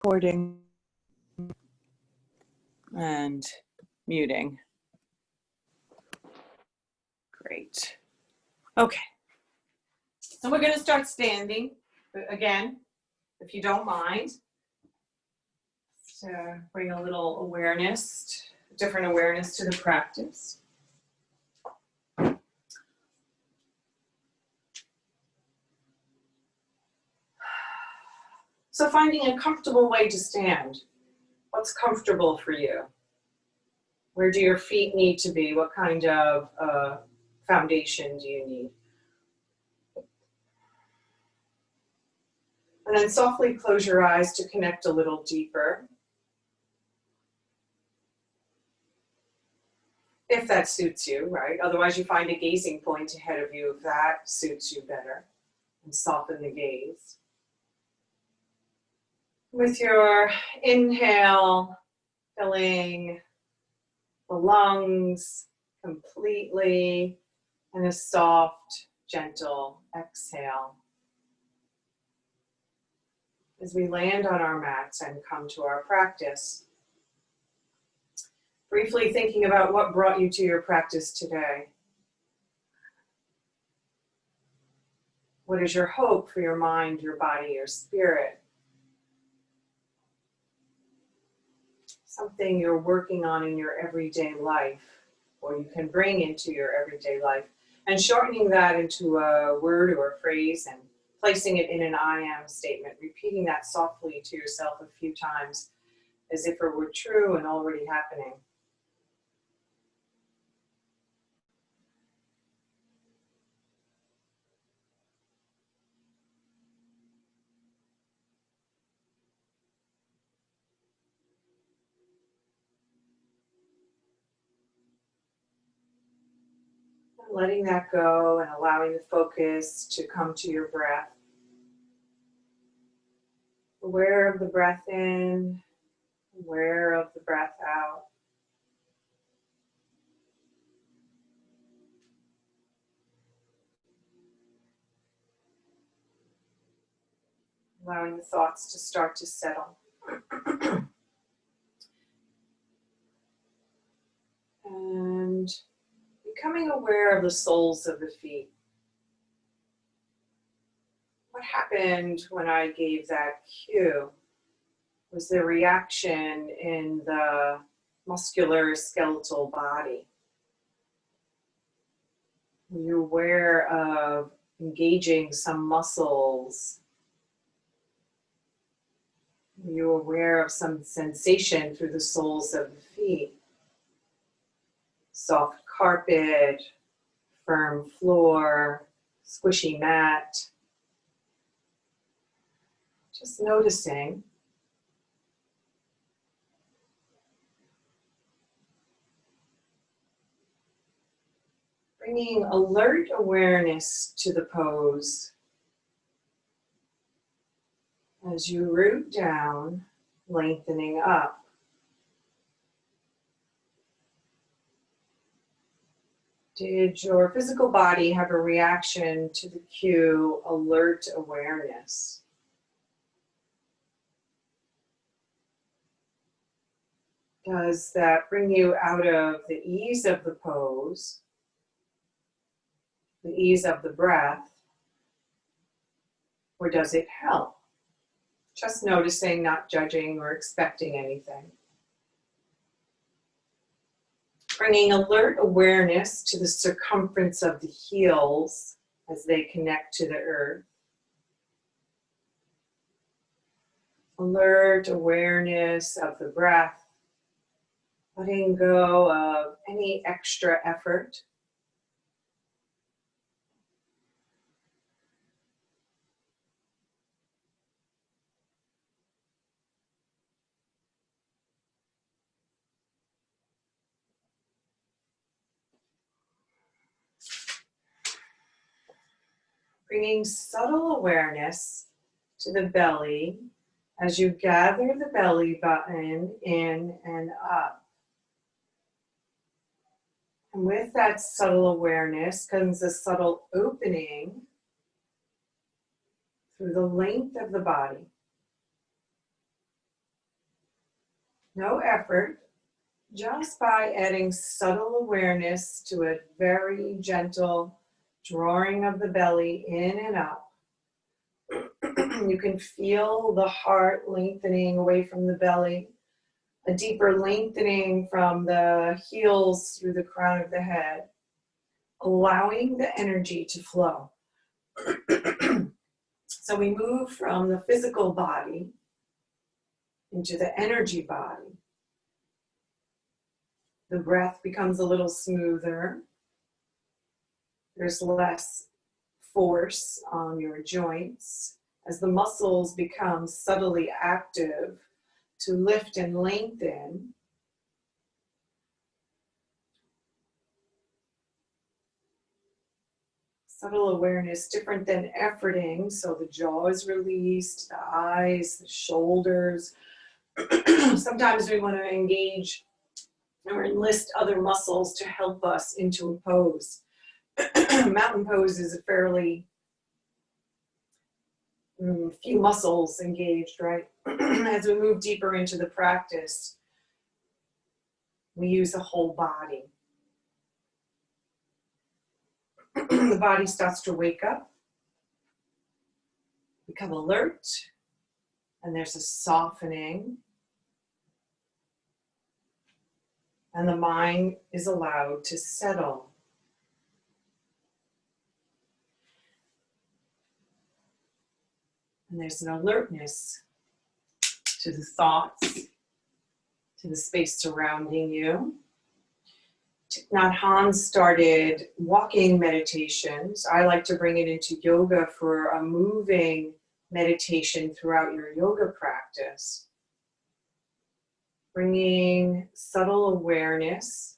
Recording and muting. Great. Okay. So we're going to start standing again, if you don't mind. To bring a little awareness, different awareness to the practice. So finding a comfortable way to stand. What's comfortable for you? Where do your feet need to be? What kind of foundation do you need? And then softly close your eyes to connect a little deeper. If that suits you, right? Otherwise you find a gazing point ahead of you if that suits you better. And soften the gaze. With your inhale, filling the lungs completely, and a soft, gentle exhale. As we land on our mats and come to our practice, briefly thinking about what brought you to your practice today. What is your hope for your mind, your body, your spirit? Something you're working on in your everyday life, or you can bring into your everyday life, and shortening that into a word or a phrase and placing it in an I am statement, repeating that softly to yourself a few times as if it were true and already happening. Letting that go and allowing the focus to come to your breath. Aware of the breath in, aware of the breath out. Allowing the thoughts to start to settle. And becoming aware of the soles of the feet. What happened when I gave that cue? Was the reaction in the muscular skeletal body? Were you aware of engaging some muscles? Were you aware of some sensation through the soles of the feet? Soft carpet, firm floor, squishy mat. Just noticing. Bringing alert awareness to the pose as you root down, lengthening up. Did your physical body have a reaction to the cue, alert awareness? Does that bring you out of the ease of the pose, the ease of the breath, or does it help? Just noticing, not judging or expecting anything. Bringing alert awareness to the circumference of the heels as they connect to the earth. Alert awareness of the breath, letting go of any extra effort. Bringing subtle awareness to the belly as you gather the belly button in and up. And with that subtle awareness comes a subtle opening through the length of the body. No effort, just by adding subtle awareness to a very gentle drawing of the belly in and up. You can feel the heart lengthening away from the belly, a deeper lengthening from the heels through the crown of the head, allowing the energy to flow. So we move from the physical body into the energy body. The breath becomes a little smoother. There's less force on your joints as the muscles become subtly active to lift and lengthen. Subtle awareness, different than efforting. So the jaw is released, the eyes, the shoulders. Sometimes we want to engage or enlist other muscles to help us into a pose. Mountain pose is a fairly few muscles engaged, right? As we move deeper into the practice, we use the whole body. The body starts to wake up, become alert, and there's a softening. And the mind is allowed to settle. And there's an alertness to the thoughts, to the space surrounding you. Thich Nhat Hanh started walking meditations. I like to bring it into yoga for a moving meditation throughout your yoga practice. Bringing subtle awareness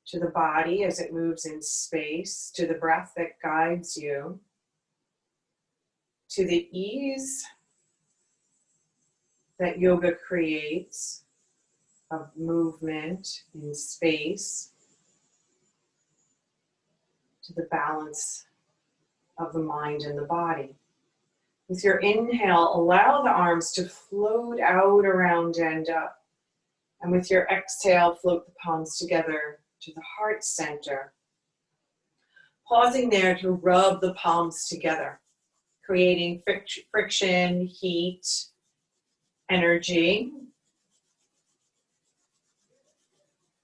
to the body as it moves in space, to the breath that guides you, to the ease that yoga creates of movement in space, to the balance of the mind and the body. With your inhale, allow the arms to float out, around, and up. And with your exhale, float the palms together to the heart center. Pausing there to rub the palms together, creating friction, heat, energy.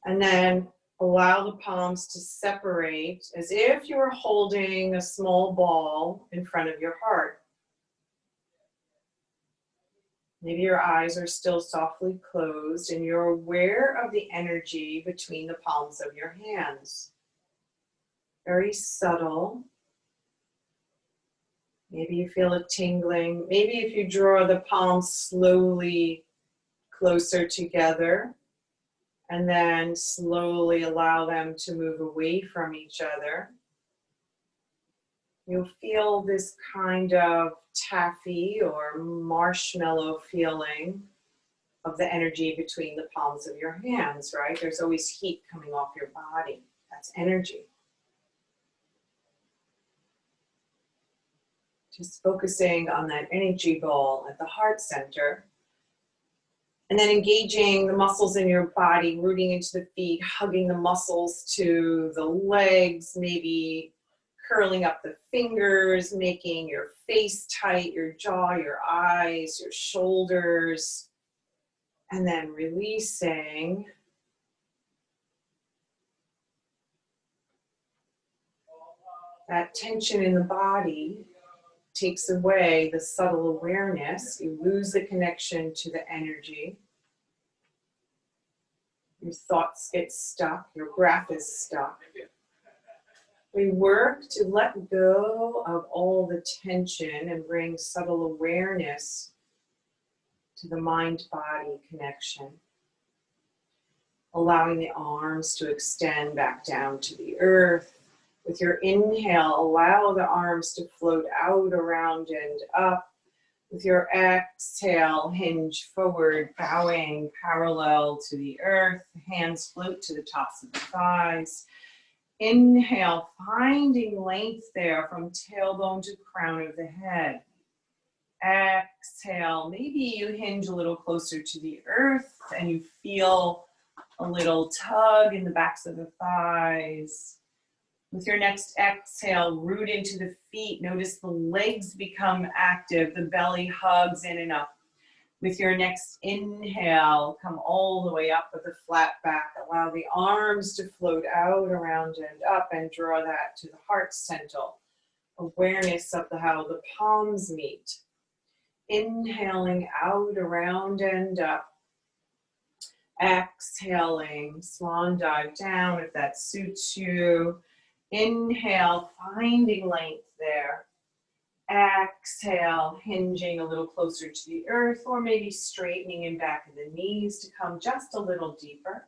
And then allow the palms to separate as if you were holding a small ball in front of your heart. Maybe your eyes are still softly closed and you're aware of the energy between the palms of your hands. Very subtle. Maybe you feel a tingling. Maybe if you draw the palms slowly closer together and then slowly allow them to move away from each other, you'll feel this kind of taffy or marshmallow feeling of the energy between the palms of your hands, right? There's always heat coming off your body. That's energy. Just focusing on that energy ball at the heart center. And then engaging the muscles in your body, rooting into the feet, hugging the muscles to the legs, maybe curling up the fingers, making your face tight, your jaw, your eyes, your shoulders. And then releasing. That tension in the body takes away the subtle awareness. You lose the connection to the energy. Your thoughts get stuck. Your breath is stuck. We work to let go of all the tension and bring subtle awareness to the mind-body connection. Allowing the arms to extend back down to the earth. With your inhale, allow the arms to float out, around, and up. With your exhale, hinge forward, bowing parallel to the earth. Hands float to the tops of the thighs. Inhale, finding length there from tailbone to crown of the head. exhale, maybe you hinge a little closer to the earth and you feel a little tug in the backs of the thighs. With your next exhale, root into the feet. Notice the legs become active. The belly hugs in and up. With your next inhale, come all the way up with a flat back. Allow the arms to float out, around, and up, and draw that to the heart center. Awareness of how the palms meet. Inhaling out, around, and up. Exhaling, swan dive down if that suits you. Inhale, finding length there. Exhale, hinging a little closer to the earth, or maybe straightening in back of the knees to come just a little deeper.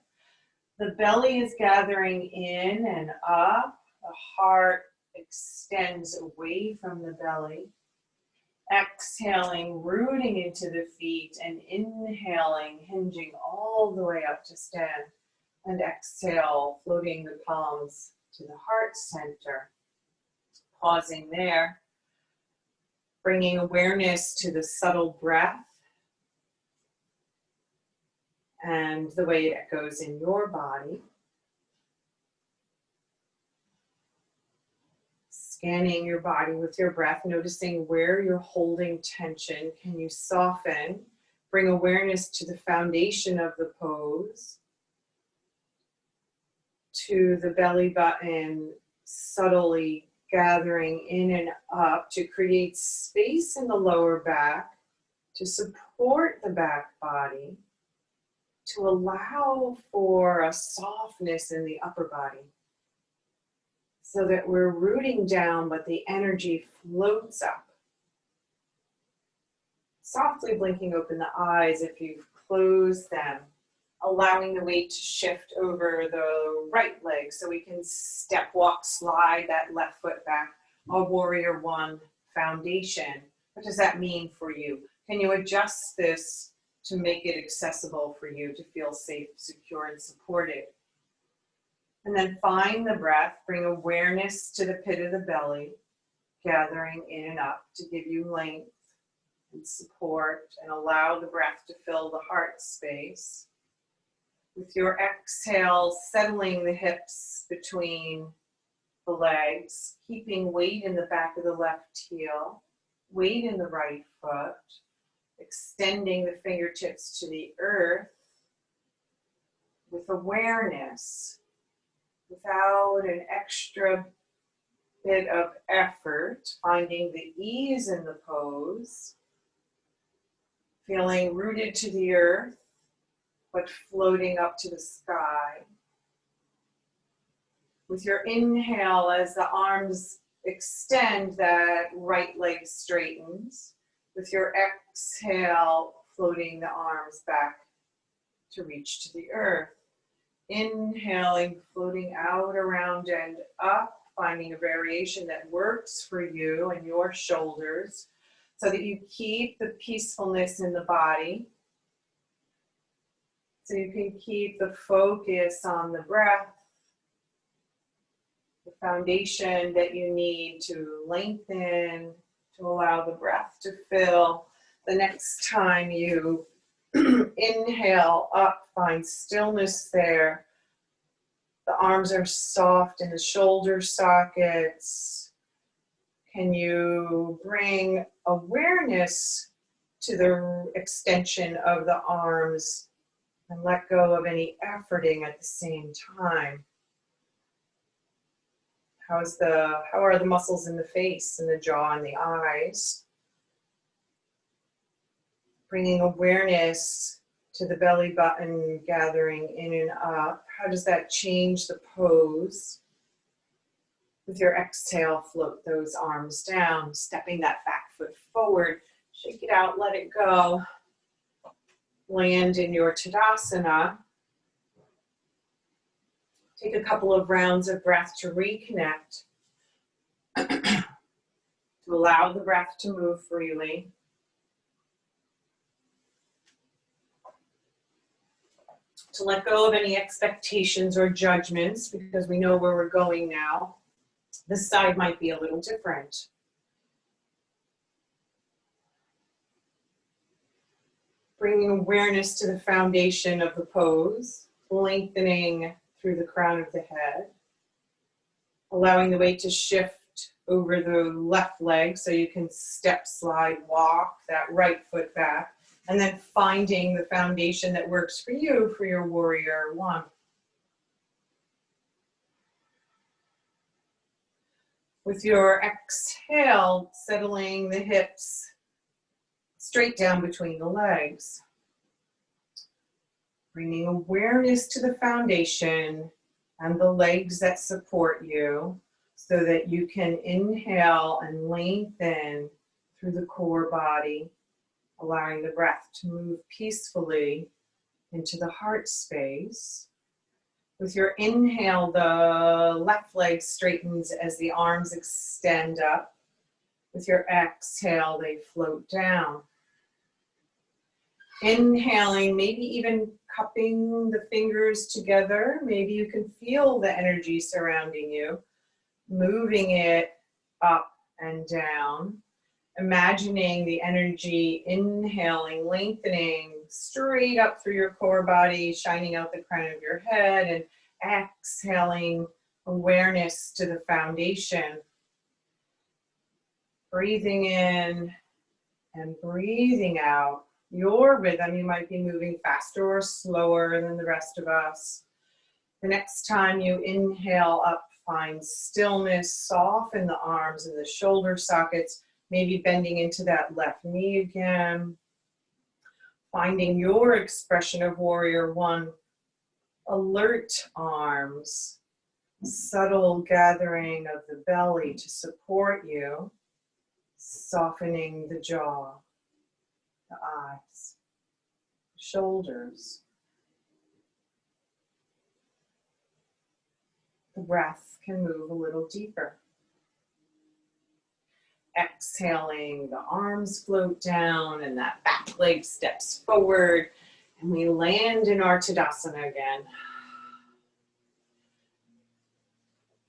The belly is gathering in and up. The heart extends away from the belly. Exhaling, rooting into the feet, and inhaling, hinging all the way up to stand. And exhale, floating the palms to the heart center. Pausing there. Bringing awareness to the subtle breath and the way it echoes in your body. Scanning your body with your breath, noticing where you're holding tension. Can you soften? Bring awareness to the foundation of the pose, to the belly button, subtly gathering in and up to create space in the lower back, to support the back body, to allow for a softness in the upper body, so that we're rooting down, but the energy floats up. Softly blinking open the eyes if you've closed them, allowing the weight to shift over the right leg so we can step, walk, slide that left foot back. A warrior one foundation. What does that mean for you? Can you adjust this to make it accessible for you to feel safe, secure, and supported? And then find the breath, bring awareness to the pit of the belly, gathering in and up to give you length and support, and allow the breath to fill the heart space. With your exhale, settling the hips between the legs, keeping weight in the back of the left heel, weight in the right foot, extending the fingertips to the earth with awareness, without an extra bit of effort, finding the ease in the pose, feeling rooted to the earth, but floating up to the sky. With your inhale, as the arms extend, that right leg straightens. With your exhale, floating the arms back to reach to the earth. Inhaling, floating out, around, and up, finding a variation that works for you and your shoulders so that you keep the peacefulness in the body. So you can keep the focus on the breath, the foundation that you need to lengthen, to allow the breath to fill. The next time you inhale up, find stillness there. The arms are soft in the shoulder sockets. Can you bring awareness to the extension of the arms and let go of any efforting at the same time? How are the muscles in the face and the jaw and the eyes? Bringing awareness to the belly button, gathering in and up. How does that change the pose? With your exhale, float those arms down, stepping that back foot forward. Shake it out, let it go. Land in your Tadasana. Take a couple of rounds of breath to reconnect, to allow the breath to move freely. To let go of any expectations or judgments, because we know where we're going now. This side might be a little different. Bringing awareness to the foundation of the pose, lengthening through the crown of the head, allowing the weight to shift over the left leg so you can step, slide, walk that right foot back, and then finding the foundation that works for you for your warrior one. With your exhale, settling the hips straight down between the legs. Bringing awareness to the foundation and the legs that support you so that you can inhale and lengthen through the core body, allowing the breath to move peacefully into the heart space. With your inhale, the left leg straightens as the arms extend up. With your exhale, they float down. Inhaling, maybe even cupping the fingers together. Maybe you can feel the energy surrounding you, moving it up and down. Imagining the energy, inhaling, lengthening straight up through your core body, shining out the crown of your head, and exhaling awareness to the foundation. Breathing in and breathing out. Your rhythm, you might be moving faster or slower than the rest of us. The next time you inhale up, find stillness, soften the arms and the shoulder sockets, maybe bending into that left knee again. Finding your expression of warrior one, alert arms, subtle gathering of the belly to support you, softening the jaw, the eyes, shoulders. The breath can move a little deeper. Exhaling, the arms float down and that back leg steps forward and we land in our Tadasana again.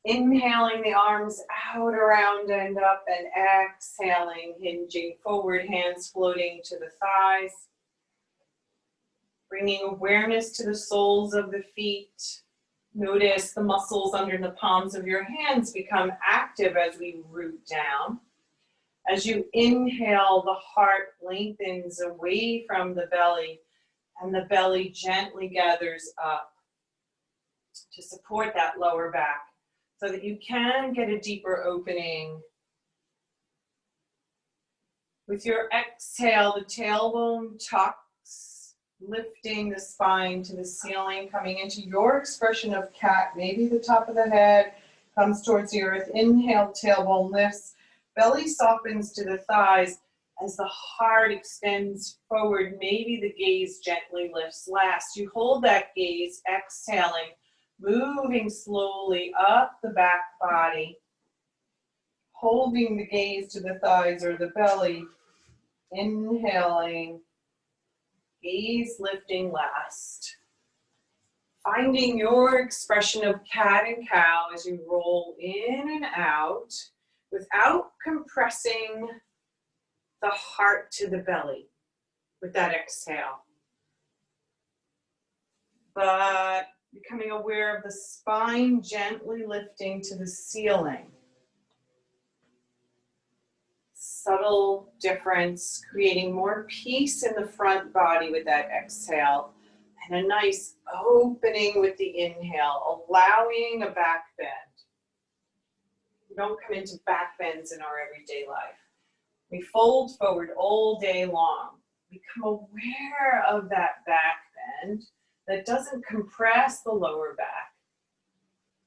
Inhaling the arms out, around, and up, and exhaling, hinging forward, hands floating to the thighs. Bringing awareness to the soles of the feet. Notice the muscles under the palms of your hands become active as we root down. As you inhale, the heart lengthens away from the belly, and the belly gently gathers up to support that lower back, so that you can get a deeper opening. With your exhale, the tailbone tucks, lifting the spine to the ceiling, coming into your expression of cat. Maybe the top of the head comes towards the earth. Inhale, tailbone lifts, belly softens to the thighs as the heart extends forward. Maybe the gaze gently lifts last. You hold that gaze, exhaling, moving slowly up the back body, holding the gaze to the thighs or the belly, inhaling, gaze lifting last. Finding your expression of cat and cow as you roll in and out without compressing the heart to the belly with that exhale. But becoming aware of the spine gently lifting to the ceiling. Subtle difference, creating more peace in the front body with that exhale, and a nice opening with the inhale, allowing a back bend. We don't come into back bends in our everyday life. We fold forward all day long. Become aware of that back bend that doesn't compress the lower back,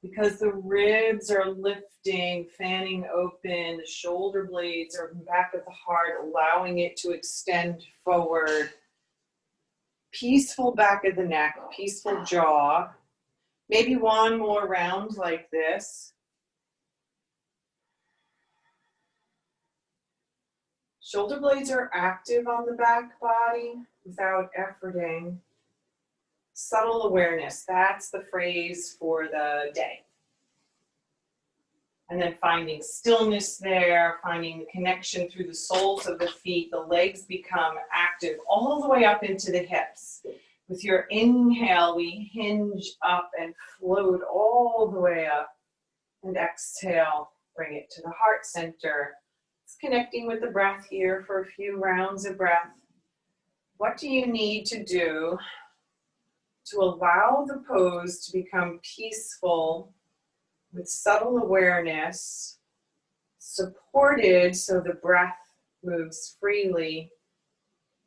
because the ribs are lifting, fanning open, the shoulder blades are back of the heart, allowing it to extend forward. Peaceful back of the neck, peaceful jaw. Maybe one more round like this. Shoulder blades are active on the back body without efforting. Subtle awareness, that's the phrase for the day. And then finding stillness there, finding the connection through the soles of the feet. The legs become active all the way up into the hips. With your inhale, we hinge up and float all the way up. And exhale, bring it to the heart center. It's connecting with the breath here for a few rounds of breath. What do you need to do to allow the pose to become peaceful with subtle awareness, supported so the breath moves freely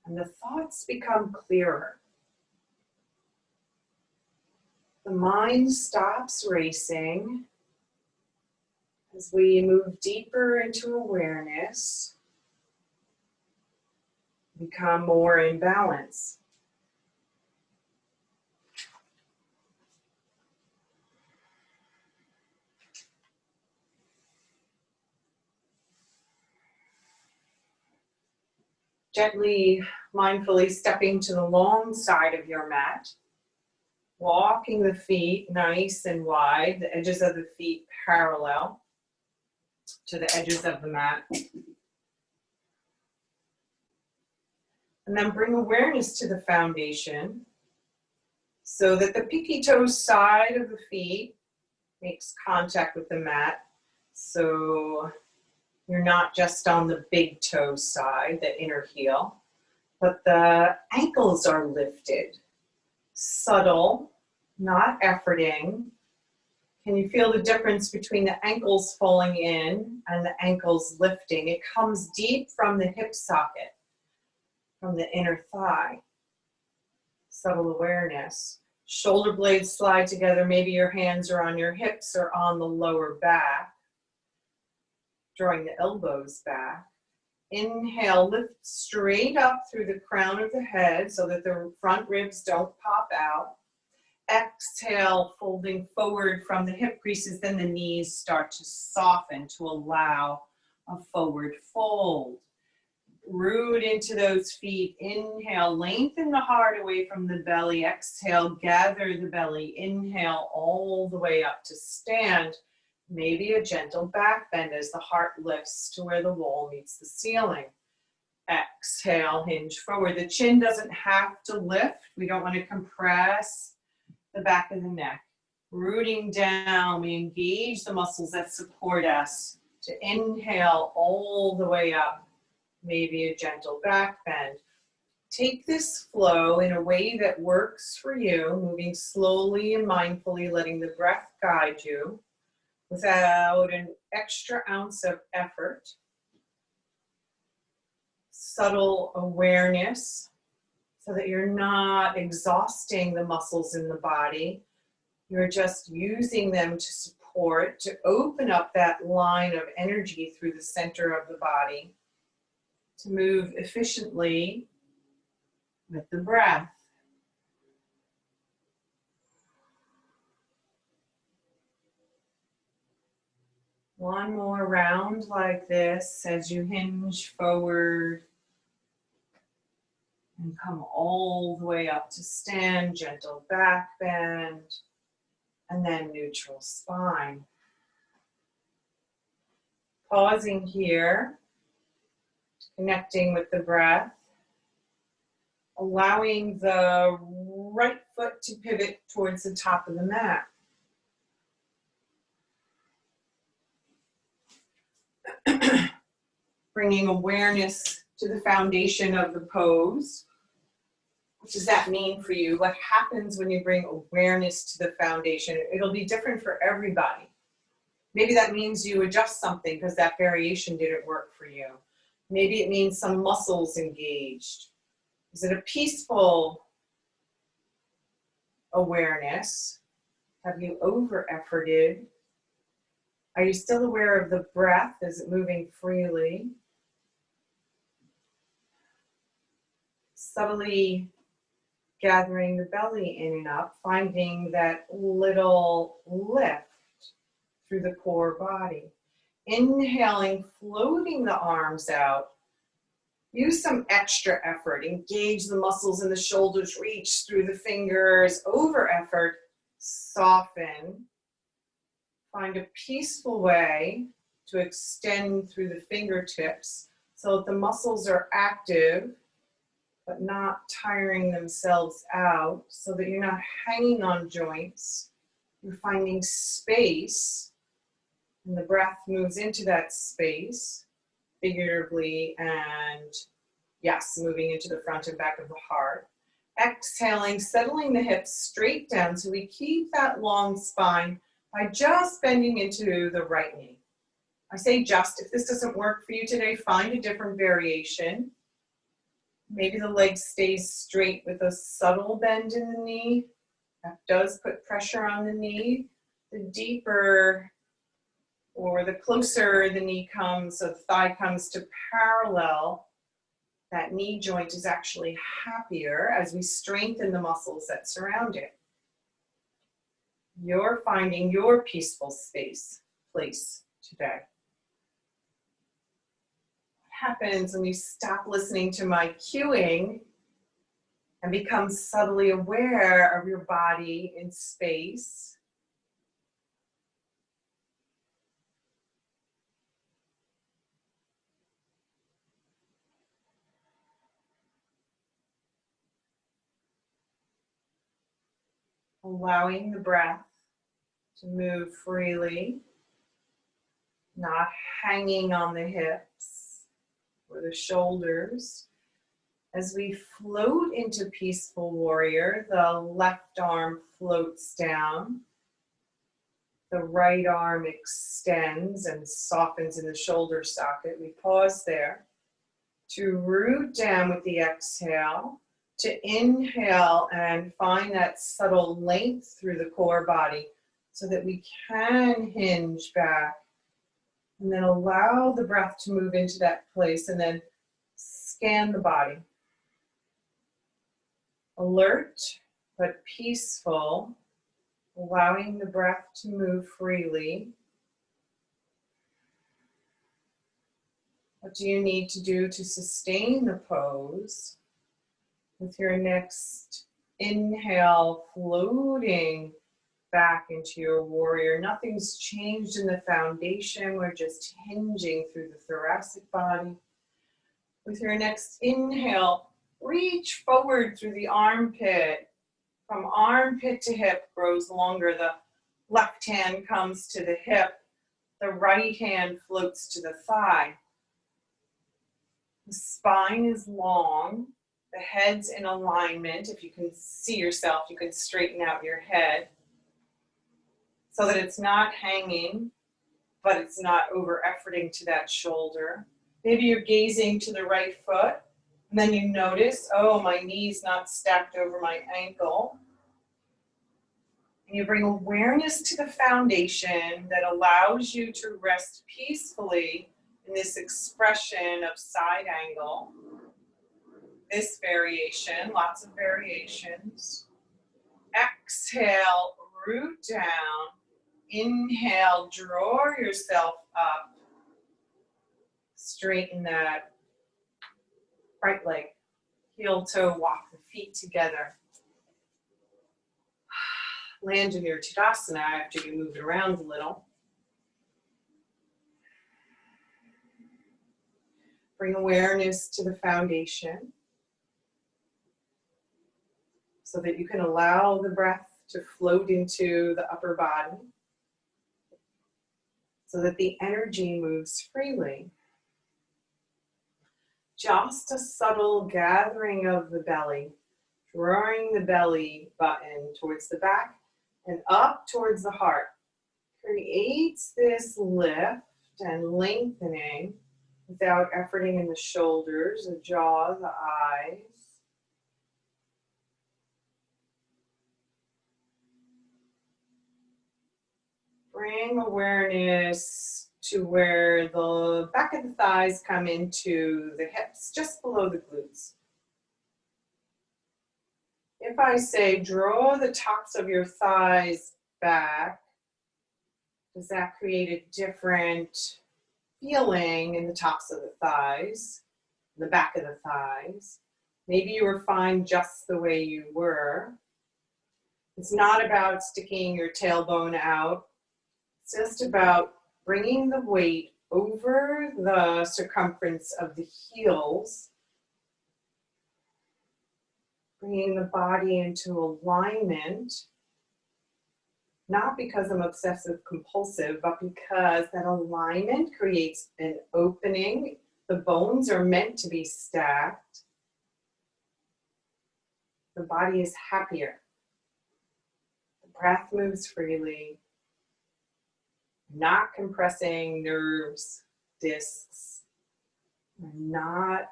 and the thoughts become clearer? The mind stops racing as we move deeper into awareness, become more in balance. Gently, mindfully stepping to the long side of your mat, walking the feet nice and wide, the edges of the feet parallel to the edges of the mat. And then bring awareness to the foundation so that the pinky toe side of the feet makes contact with the mat. So you're not just on the big toe side, the inner heel, but the ankles are lifted. Subtle, not efforting. Can you feel the difference between the ankles falling in and the ankles lifting? It comes deep from the hip socket, from the inner thigh. Subtle awareness. Shoulder blades slide together. Maybe your hands are on your hips or on the lower back. Drawing the elbows back. Inhale, lift straight up through the crown of the head so that the front ribs don't pop out. Exhale, folding forward from the hip creases, then the knees start to soften to allow a forward fold. Root into those feet. Inhale, lengthen the heart away from the belly. Exhale, gather the belly. Inhale, all the way up to stand. Maybe a gentle back bend as the heart lifts to where the wall meets the ceiling. Exhale, hinge forward. The chin doesn't have to lift. We don't want to compress the back of the neck. Rooting down, we engage the muscles that support us to inhale all the way up. Maybe a gentle back bend. Take this flow in a way that works for you, moving slowly and mindfully, letting the breath guide you without an extra ounce of effort. Subtle awareness so that you're not exhausting the muscles in the body. You're just using them to support, to open up that line of energy through the center of the body, to move efficiently with the breath. One more round like this as you hinge forward and come all the way up to stand, gentle back bend, and then neutral spine. Pausing here, connecting with the breath, allowing the right foot to pivot towards the top of the mat. Bringing awareness to the foundation of the pose. What does that mean for you? What happens when you bring awareness to the foundation? It'll be different for everybody. Maybe that means you adjust something because that variation didn't work for you. Maybe it means some muscles engaged. Is it a peaceful awareness? Have you over-efforted? Are you still aware of the breath? Is it moving freely? Subtly gathering the belly in and up, finding that little lift through the core body. Inhaling, floating the arms out. Use some extra effort. Engage the muscles in the shoulders, reach through the fingers. Over effort, soften. Find a peaceful way to extend through the fingertips so that the muscles are active but not tiring themselves out, so that you're not hanging on joints. You're finding space, and the breath moves into that space, figuratively, and yes, moving into the front and back of the heart. Exhaling, settling the hips straight down so we keep that long spine by just bending into the right knee. I say just, if this doesn't work for you today, find a different variation. Maybe the leg stays straight with a subtle bend in the knee. That does put pressure on the knee. The deeper or the closer the knee comes, so the thigh comes to parallel, that knee joint is actually happier as we strengthen the muscles that surround it. You're finding your peaceful place today. What happens when you stop listening to my cueing and become subtly aware of your body in space? Allowing the breath to move freely, not hanging on the hips or the shoulders. As we float into peaceful warrior, the left arm floats down, the right arm extends and softens in the shoulder socket. We pause there to root down with the exhale, to inhale and find that subtle length through the core body so that we can hinge back, and then allow the breath to move into that place, and then scan the body. Alert but peaceful, allowing the breath to move freely. What do you need to do to sustain the pose? With your next inhale, floating back into your warrior. Nothing's changed in the foundation. We're just hinging through the thoracic body. With your next inhale, reach forward through the armpit. From armpit to hip grows longer. The left hand comes to the hip. The right hand floats to the thigh. The spine is long. The head's in alignment. If you can see yourself, you can straighten out your head so that it's not hanging, but it's not over-efforting to that shoulder. Maybe you're gazing to the right foot, and then you notice, oh, my knee's not stacked over my ankle. And you bring awareness to the foundation that allows you to rest peacefully in this expression of side angle. This variation, lots of variations. Exhale, root down. Inhale, draw yourself up. Straighten that right leg. Heel toe, walk the feet together. Land in your Tadasana after you move it around a little. Bring awareness to the foundation so that you can allow the breath to float into the upper body, so that the energy moves freely. Just a subtle gathering of the belly, drawing the belly button towards the back and up towards the heart, creates this lift and lengthening without efforting in the shoulders, the jaw, the eyes. Bring awareness to where the back of the thighs come into the hips, just below the glutes. If I say draw the tops of your thighs back, does that create a different feeling in the tops of the thighs, the back of the thighs? Maybe you were fine just the way you were. It's not about sticking your tailbone out. just about bringing the weight over the circumference of the heels, bringing the body into alignment, not because I'm obsessive compulsive, but because that alignment creates an opening. The bones are meant to be stacked. The body is happier. The breath moves freely. Not compressing nerves, discs. We're not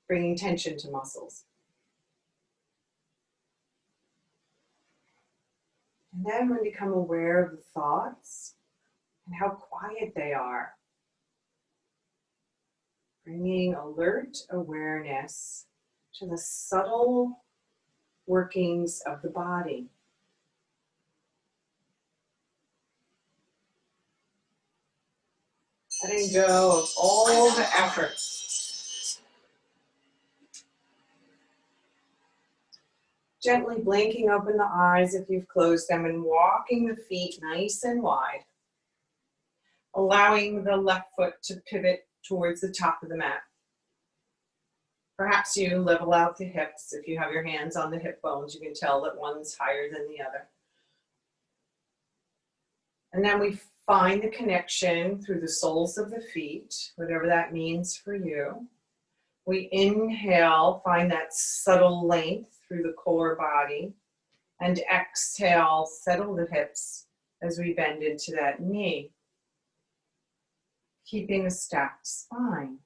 bringing tension to muscles. And then we become aware of the thoughts and how quiet they are. Bringing alert awareness to the subtle workings of the body. Letting go of all the efforts. Gently blinking open the eyes if you've closed them and walking the feet nice and wide. Allowing the left foot to pivot towards the top of the mat. Perhaps you level out the hips. If you have your hands on the hip bones, you can tell that one's higher than the other. And then we find the connection through the soles of the feet, whatever that means for you. We inhale, find that subtle length through the core body, and exhale, settle the hips as we bend into that knee, keeping a stacked spine.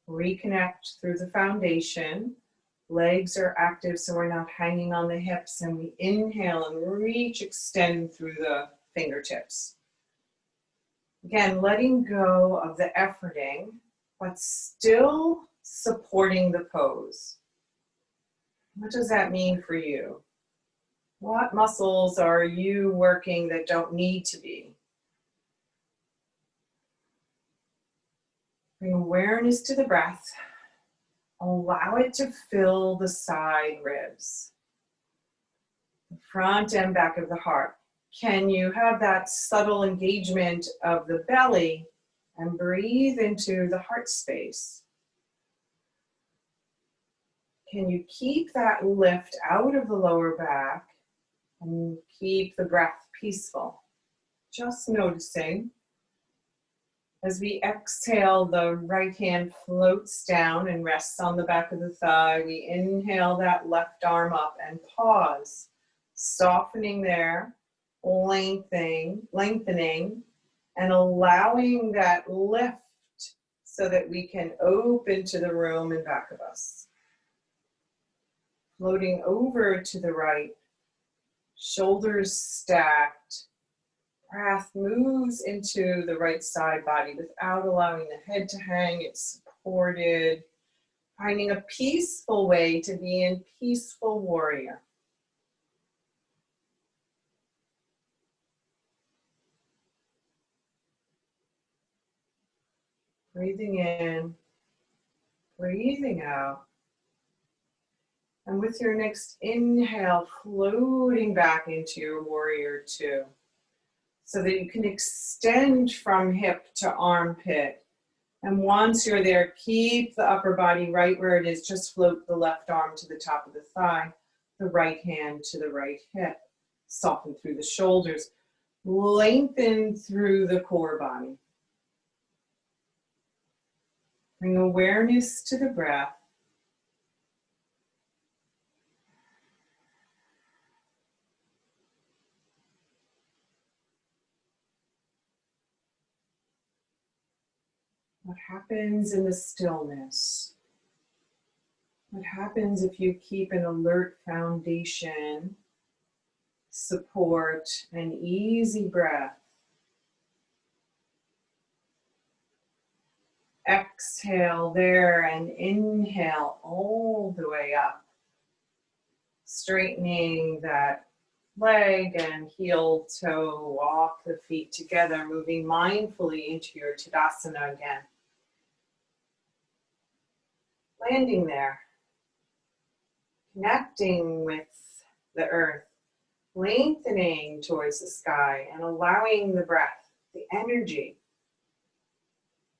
Reconnect through the foundation. Legs are active so we're not hanging on the hips, and we inhale and reach, extend through the fingertips. Again, letting go of the efforting, but still supporting the pose. What does that mean for you? What muscles are you working that don't need to be? Bring awareness to the breath. Allow it to fill the side ribs, the front and back of the heart. Can you have that subtle engagement of the belly and breathe into the heart space? Can you keep that lift out of the lower back and keep the breath peaceful? Just noticing. As we exhale, the right hand floats down and rests on the back of the thigh. We inhale that left arm up and pause, softening there, lengthening, and allowing that lift so that we can open to the room in back of us. Floating over to the right, shoulders stacked. Breath moves into the right side body without allowing the head to hang. It's supported. Finding a peaceful way to be in peaceful warrior. Breathing in, breathing out. And with your next inhale, floating back into your warrior two. So that you can extend from hip to armpit. And once you're there, keep the upper body right where it is. Just float the left arm to the top of the thigh, the right hand to the right hip. Soften through the shoulders. Lengthen through the core body. Bring awareness to the breath. What happens in the stillness? What happens if you keep an alert foundation, support, and easy breath? Exhale there and inhale all the way up. Straightening that leg and heel toe, walk the feet together, moving mindfully into your Tadasana again. Landing there, connecting with the earth, lengthening towards the sky and allowing the breath, the energy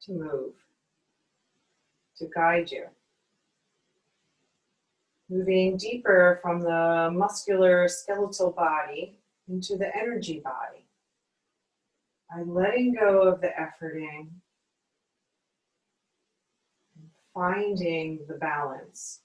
to move, to guide you. Moving deeper from the muscular skeletal body into the energy body. By letting go of the efforting, and finding the balance.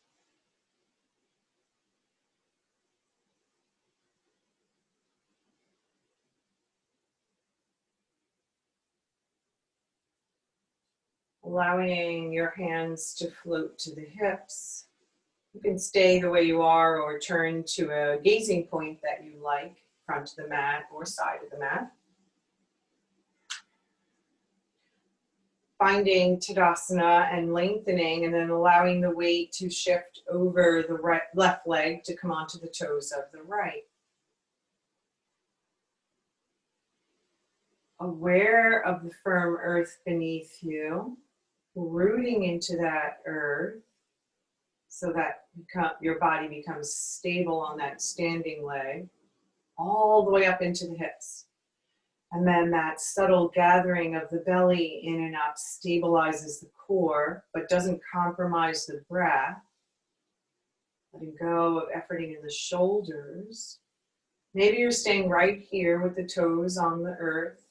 Allowing your hands to float to the hips. You can stay the way you are or turn to a gazing point that you like, front of the mat or side of the mat. Finding Tadasana and lengthening, and then allowing the weight to shift over the left leg to come onto the toes of the right. Aware of the firm earth beneath you, rooting into that earth so that your body becomes stable on that standing leg, all the way up into the hips. And then that subtle gathering of the belly in and up stabilizes the core, but doesn't compromise the breath. Letting go of efforting in the shoulders. Maybe you're staying right here with the toes on the earth.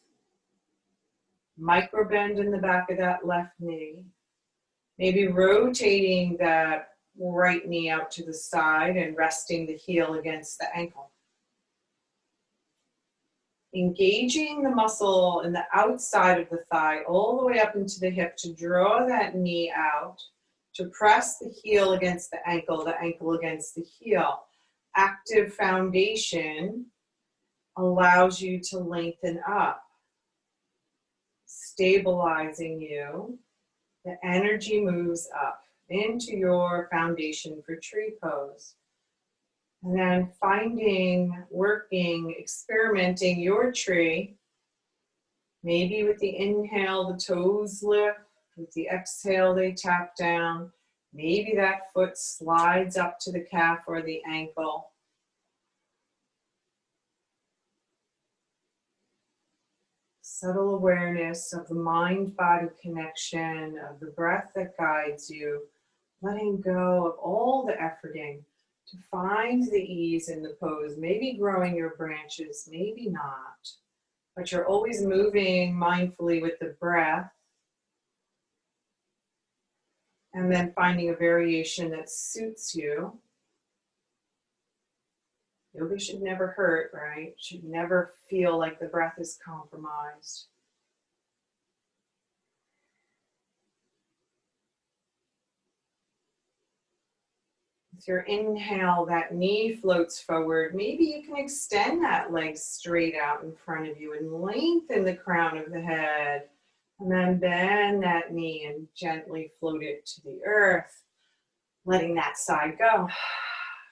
Micro bend in the back of that left knee. Maybe rotating that right knee out to the side and resting the heel against the ankle. Engaging the muscle in the outside of the thigh all the way up into the hip to draw that knee out, to press the heel against the ankle against the heel. Active foundation allows you to lengthen up, stabilizing you. The energy moves up into your foundation for tree pose. And then finding, working, experimenting your tree. Maybe with the inhale, the toes lift. With the exhale, they tap down. Maybe that foot slides up to the calf or the ankle. Subtle awareness of the mind-body connection, of the breath that guides you. Letting go of all the efforting to find the ease in the pose, maybe growing your branches, maybe not, but you're always moving mindfully with the breath, and then finding a variation that suits you. Yoga should never hurt, right? Should never feel like the breath is compromised. With your inhale, that knee floats forward. Maybe you can extend that leg straight out in front of you and lengthen the crown of the head. And then bend that knee and gently float it to the earth, letting that side go.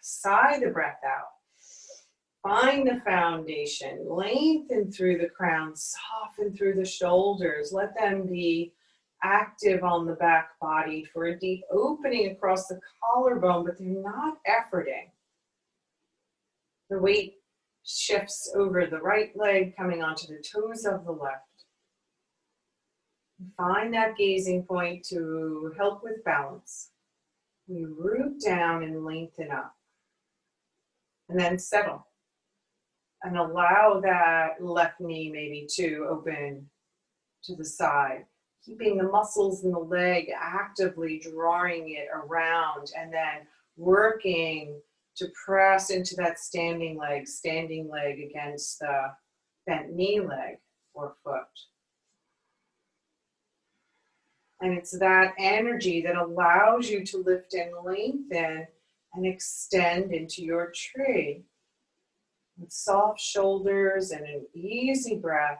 Sigh the breath out. Find the foundation. Lengthen through the crown. Soften through the shoulders. Let them be active on the back body for a deep opening across the collarbone, but they're not efforting. The weight shifts over the right leg, coming onto the toes of the left. Find that gazing point to help with balance. We root down and lengthen up. And then settle. And allow that left knee maybe to open to the side. Keeping the muscles in the leg actively drawing it around, and then working to press into that standing leg against the bent knee leg or foot. And it's that energy that allows you to lift and lengthen and extend into your tree. With soft shoulders and an easy breath.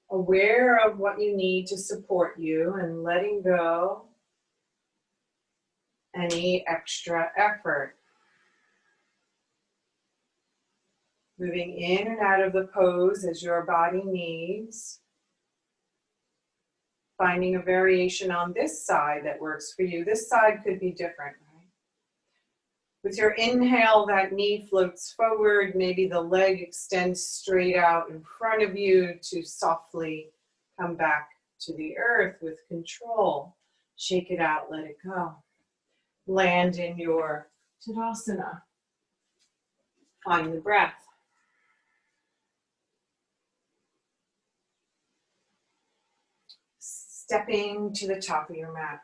Aware of what you need to support you and letting go any extra effort. Moving in and out of the pose as your body needs. Finding a variation on this side that works for you. This side could be different, right? With your inhale, that knee floats forward. Maybe the leg extends straight out in front of you to softly come back to the earth with control. Shake it out, let it go. Land in your Tadasana. Find the breath. Stepping to the top of your mat.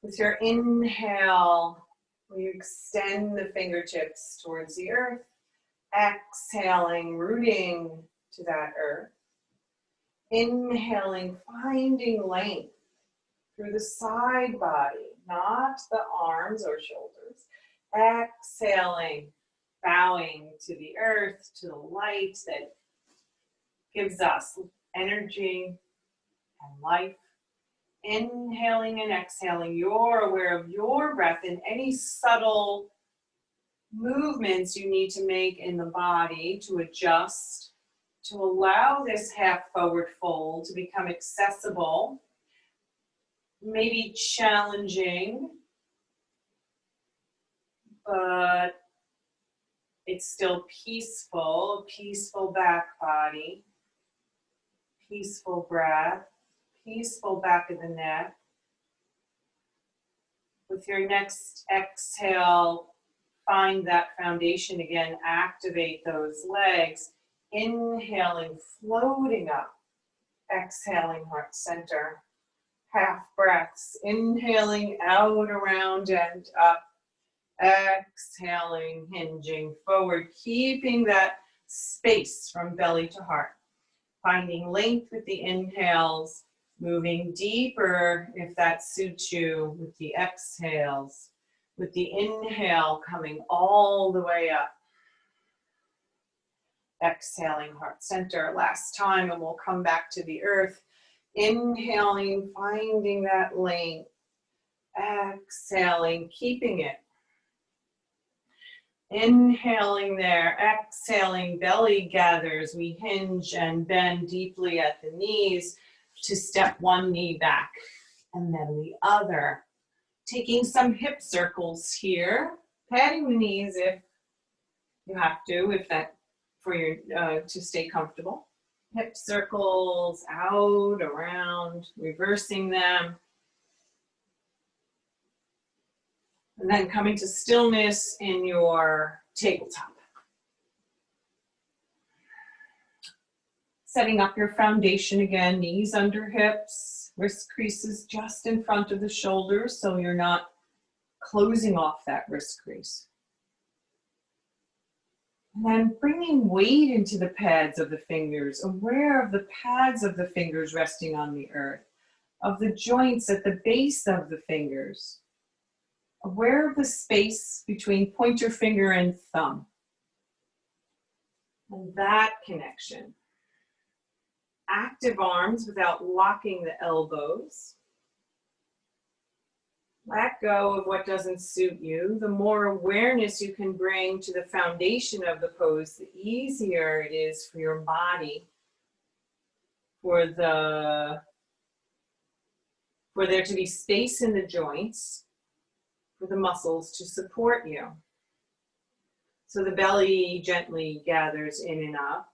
With your inhale, you extend the fingertips towards the earth. Exhaling, rooting to that earth. Inhaling, finding length through the side body, not the arms or shoulders. Exhaling, bowing to the earth, to the light that gives us energy and life. Inhaling and exhaling, you're aware of your breath and any subtle movements you need to make in the body to adjust, to allow this half forward fold to become accessible, maybe challenging, but it's still peaceful, peaceful back body, peaceful breath, peaceful back of the neck. With your next exhale, find that foundation again, activate those legs. Inhaling, floating up. Exhaling, heart center. Half breaths. Inhaling, out, around, and up. Exhaling, hinging forward, keeping that space from belly to heart. Finding length with the inhales, moving deeper if that suits you with the exhales. With the inhale coming all the way up. Exhaling, heart center. Last time, and we'll come back to the earth. Inhaling, finding that length. Exhaling, keeping it. Inhaling there, exhaling, belly gathers. We hinge and bend deeply at the knees to step one knee back and then the other. Taking some hip circles here, patting the knees if you have to, if that for your to stay comfortable. Hip circles out, around, reversing them. And then coming to stillness in your tabletop. Setting up your foundation again, knees under hips, wrist creases just in front of the shoulders so you're not closing off that wrist crease. And then bringing weight into the pads of the fingers, aware of the pads of the fingers resting on the earth, of the joints at the base of the fingers, aware of the space between pointer finger and thumb. And that connection. Active arms without locking the elbows. Let go of what doesn't suit you. The more awareness you can bring to the foundation of the pose, the easier it is for your body, for there to be space in the joints, for the muscles to support you. So the belly gently gathers in and up.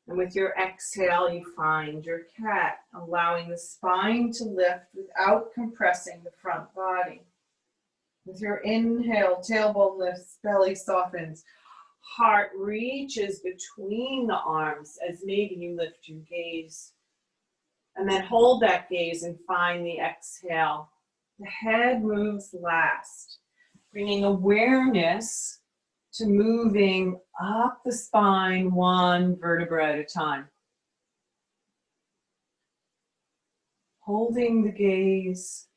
And with your exhale, you find your cat, allowing the spine to lift without compressing the front body. With your inhale, tailbone lifts, belly softens, heart reaches between the arms as maybe you lift your gaze. And then hold that gaze and find the exhale. The head moves last, bringing awareness to moving up the spine one vertebra at a time. Holding the gaze,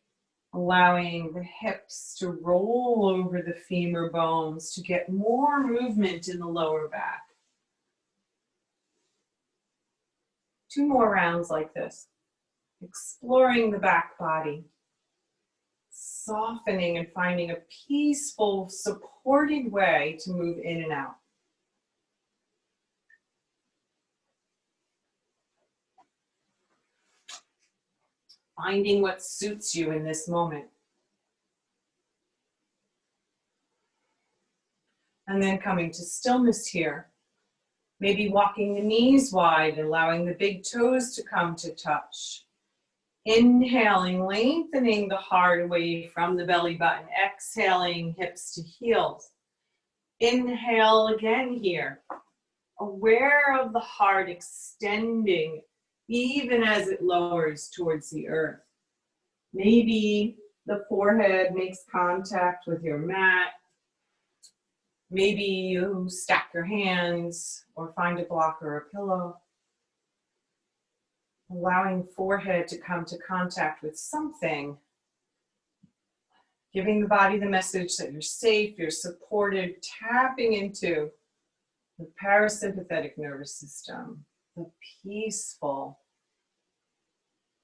allowing the hips to roll over the femur bones to get more movement in the lower back. 2 more rounds like this. Exploring the back body. Softening and finding a peaceful, supported way to move in and out. Finding what suits you in this moment. And then coming to stillness here. Maybe walking the knees wide, allowing the big toes to come to touch. Inhaling, lengthening the heart away from the belly button. Exhaling, hips to heels. Inhale again here. Aware of the heart extending even as it lowers towards the earth. Maybe the forehead makes contact with your mat. Maybe you stack your hands or find a block or a pillow. Allowing forehead to come to contact with something. Giving the body the message that you're safe, you're supported, tapping into the parasympathetic nervous system, the peaceful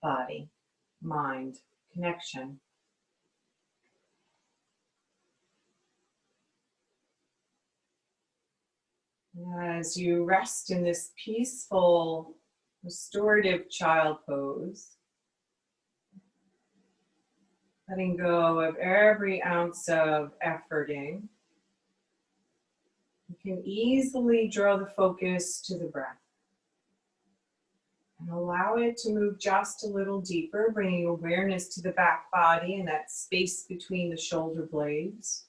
body, mind, connection. As you rest in this peaceful, restorative child pose, letting go of every ounce of efforting, you can easily draw the focus to the breath and allow it to move just a little deeper, bringing awareness to the back body and that space between the shoulder blades,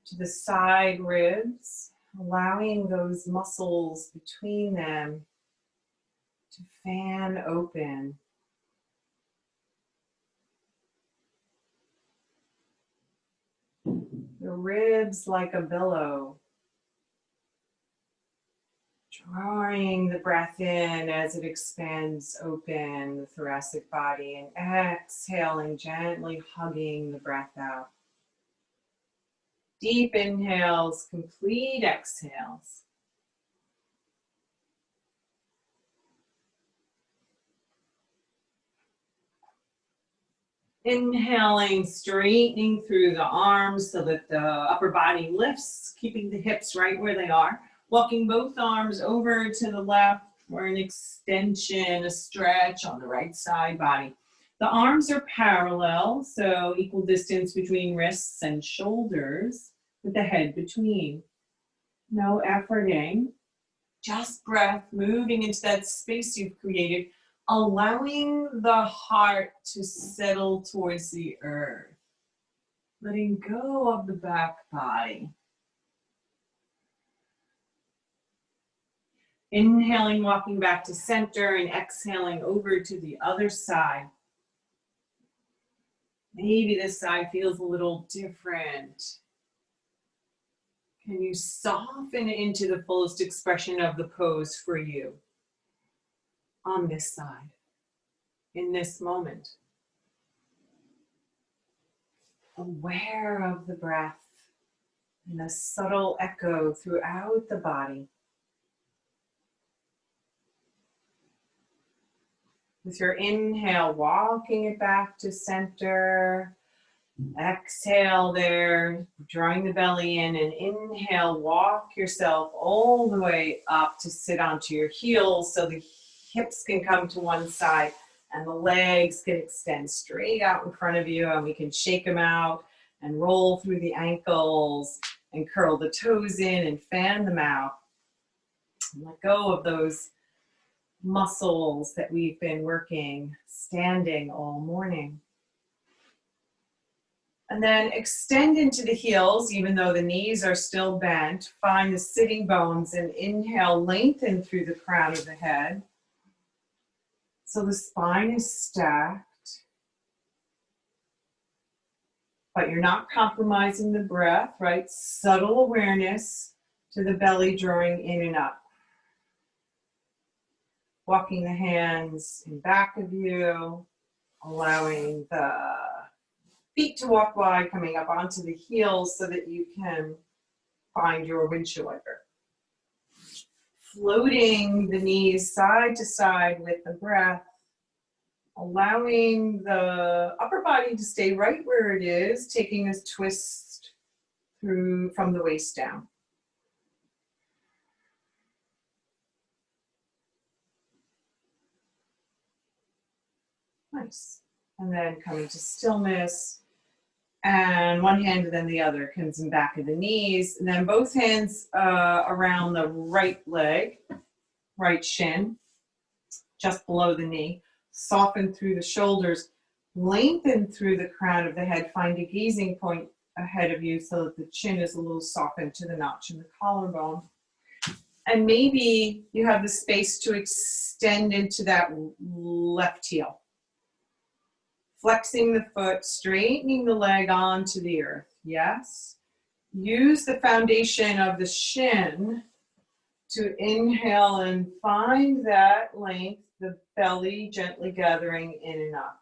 to the side ribs, allowing those muscles between them to fan open. The ribs like a billow, drawing the breath in as it expands open the thoracic body and exhaling, gently hugging the breath out. Deep inhales, complete exhales. Inhaling, straightening through the arms so that the upper body lifts, keeping the hips right where they are. Walking both arms over to the left for an extension, a stretch on the right side body. The arms are parallel, so equal distance between wrists and shoulders, with the head between. No efforting, just breath moving into that space you've created, allowing the heart to settle towards the earth, letting go of the back body. Inhaling, walking back to center, and exhaling over to the other side. Maybe this side feels a little different. Can you soften into the fullest expression of the pose for you on this side, in this moment? Aware of the breath and the subtle echo throughout the body. With your inhale, walking it back to center. Exhale there, drawing the belly in, and inhale, walk yourself all the way up to sit onto your heels so the hips can come to one side and the legs can extend straight out in front of you, and we can shake them out and roll through the ankles and curl the toes in and fan them out. And let go of those muscles that we've been working standing all morning. And then extend into the heels, even though the knees are still bent. Find the sitting bones and inhale, lengthen through the crown of the head. So the spine is stacked, but you're not compromising the breath, right? Subtle awareness to the belly drawing in and up. Walking the hands in back of you, allowing the feet to walk wide, coming up onto the heels so that you can find your windshield wiper. Floating the knees side to side with the breath, allowing the upper body to stay right where it is, taking a twist through from the waist down. Nice. And then coming to stillness. And one hand and then the other comes in back of the knees. And then both hands around the right leg, right shin, just below the knee. Soften through the shoulders, lengthen through the crown of the head. Find a gazing point ahead of you so that the chin is a little softened to the notch in the collarbone. And maybe you have the space to extend into that left heel. Flexing the foot, straightening the leg onto the earth. Yes. Use the foundation of the shin to inhale and find that length, the belly gently gathering in and up.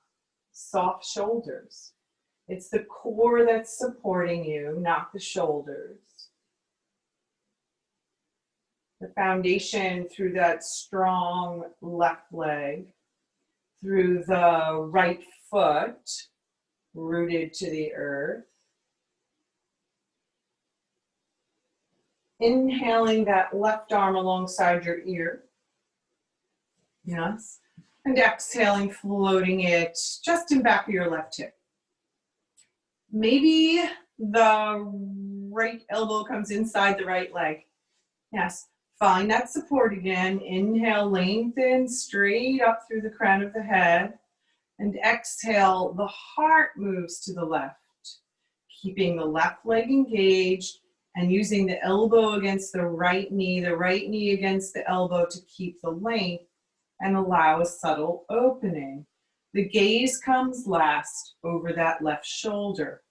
Soft shoulders. It's the core that's supporting you, not the shoulders. The foundation through that strong left leg, through the right foot, rooted to the earth. Inhaling that left arm alongside your ear. Yes. And exhaling, floating it just in back of your left hip. Maybe the right elbow comes inside the right leg. Yes. Find that support again. Inhale, lengthen straight up through the crown of the head. And exhale, the heart moves to the left. Keeping the left leg engaged and using the elbow against the right knee against the elbow to keep the length and allow a subtle opening. The gaze comes last over that left shoulder,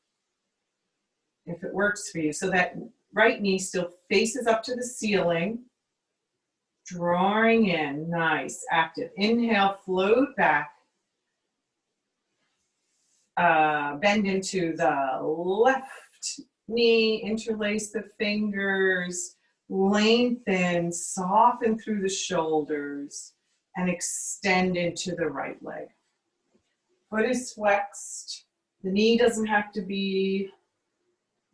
if it works for you. So that right knee still faces up to the ceiling, drawing in, nice, active. Inhale, float back. Bend into the left knee, interlace the fingers, lengthen, soften through the shoulders, and extend into the right leg. Foot is flexed. The knee doesn't have to be,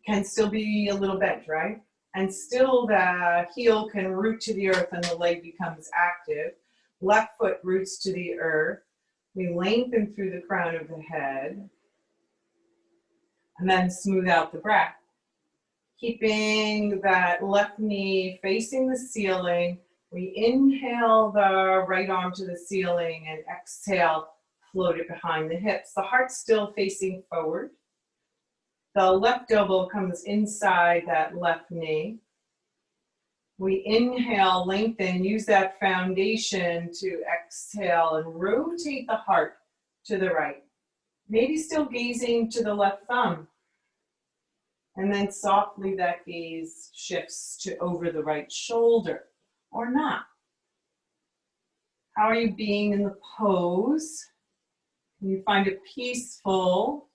can still be a little bent, right? And still the heel can root to the earth and the leg becomes active. Left foot roots to the earth. We lengthen through the crown of the head. And then smooth out the breath. Keeping that left knee facing the ceiling, we inhale the right arm to the ceiling and exhale, float it behind the hips. The heart's still facing forward. The left elbow comes inside that left knee. We inhale, lengthen, use that foundation to exhale and rotate the heart to the right. Maybe still gazing to the left thumb. And then softly that gaze shifts to over the right shoulder or not. How are you being in the pose? Can you find a peaceful,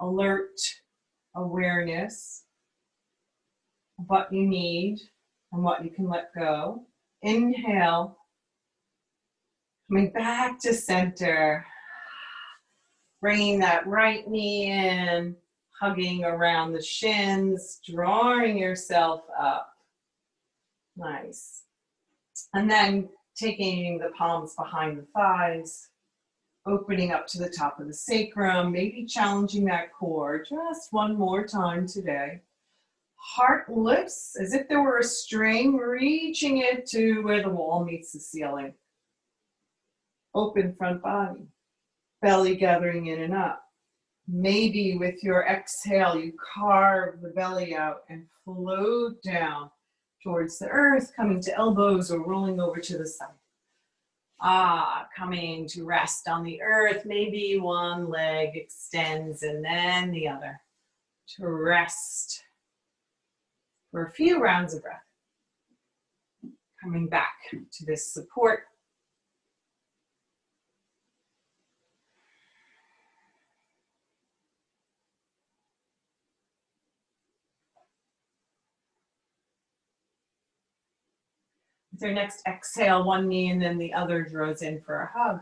alert awareness of what you need and what you can let go? Inhale, coming back to center, bringing that right knee in, hugging around the shins, drawing yourself up. Nice. And then taking the palms behind the thighs, opening up to the top of the sacrum, maybe challenging that core just one more time today. Heart lifts as if there were a string, reaching it to where the wall meets the ceiling. Open front body, belly gathering in and up. Maybe with your exhale, you carve the belly out and float down towards the earth, coming to elbows or rolling over to the side. Coming to rest on the earth. Maybe one leg extends and then the other to rest for a few rounds of breath. Coming back to this support. With your next exhale, one knee and then the other draws in for a hug.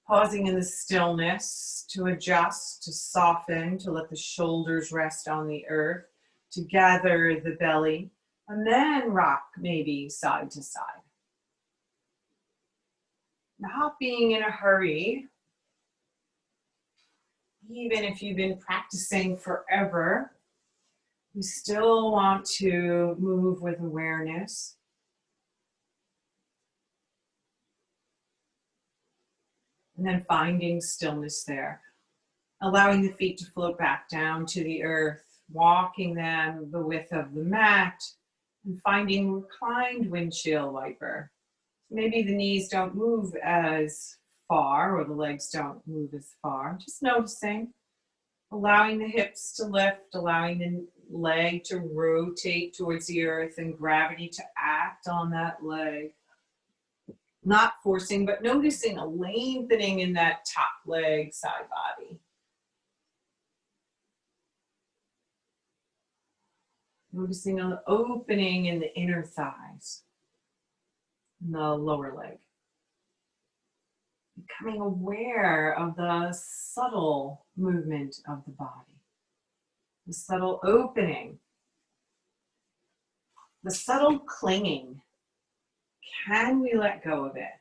Pausing in the stillness to adjust, to soften, to let the shoulders rest on the earth, to gather the belly, and then rock maybe side to side. Not being in a hurry, Even if you've been practicing forever, you still want to move with awareness. And then finding stillness there. Allowing the feet to float back down to the earth, walking them the width of the mat, and finding reclined windshield wiper. Maybe the knees don't move as far or the legs don't move as far. Just noticing, allowing the hips to lift, allowing the leg to rotate towards the earth and gravity to act on that leg. Not forcing, but noticing a lengthening in that top leg, side body. Noticing an opening in the inner thighs, in the lower leg. Becoming aware of the subtle movement of the body, the subtle opening, the subtle clinging. Can we let go of it?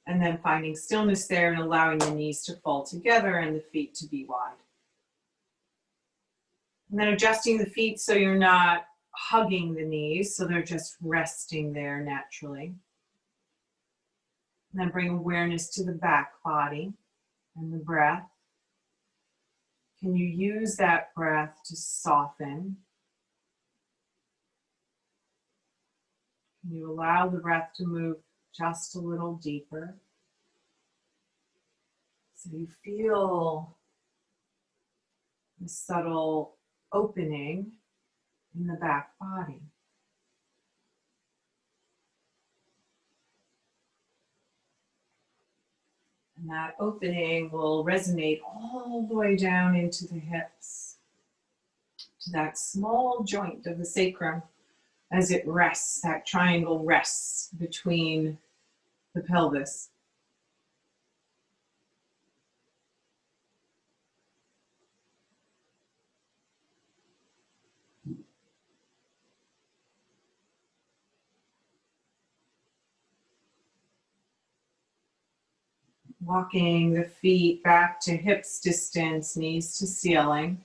And then finding stillness there and allowing the knees to fall together and the feet to be wide. And then adjusting the feet so you're not hugging the knees, so they're just resting there naturally. And then bring awareness to the back body and the breath. Can you use that breath to soften? Can you allow the breath to move just a little deeper? So you feel the subtle opening in the back body. And that opening will resonate all the way down into the hips, to that small joint of the sacrum as it rests, that triangle rests between the pelvis. Walking the feet back to hips distance, knees to ceiling.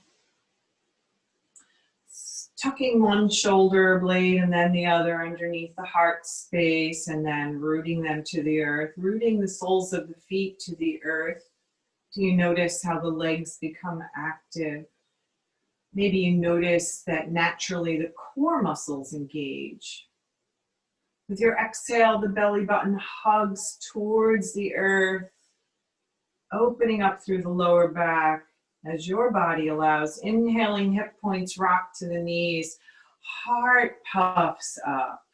Tucking one shoulder blade and then the other underneath the heart space, and then rooting them to the earth, rooting the soles of the feet to the earth. Do you notice how the legs become active? Maybe you notice that naturally the core muscles engage. With your exhale, the belly button hugs towards the earth, opening up through the lower back as your body allows. Inhaling, hip points rock to the knees, heart puffs up.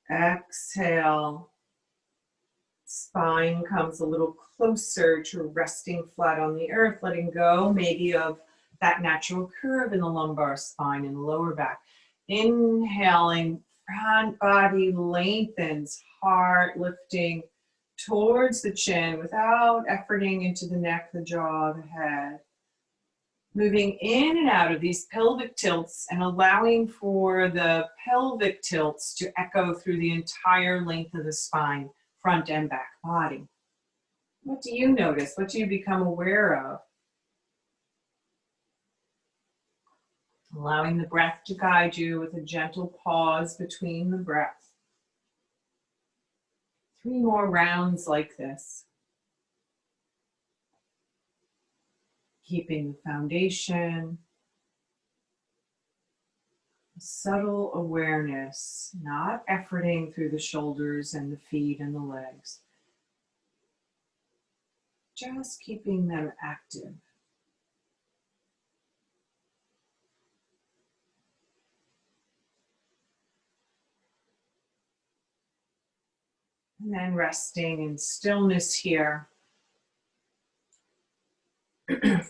Exhale, spine comes a little closer to resting flat on the earth, letting go maybe of that natural curve in the lumbar spine and the lower back. Inhaling, front body lengthens, heart lifting towards the chin without efforting into the neck, the jaw, the head. Moving in and out of these pelvic tilts and allowing for the pelvic tilts to echo through the entire length of the spine, front and back body. What do you notice? What do you become aware of? Allowing the breath to guide you with a gentle pause between the breath. 3 more rounds like this. Keeping the foundation, subtle awareness, not efforting through the shoulders and the feet and the legs. Just keeping them active. And then resting in stillness here.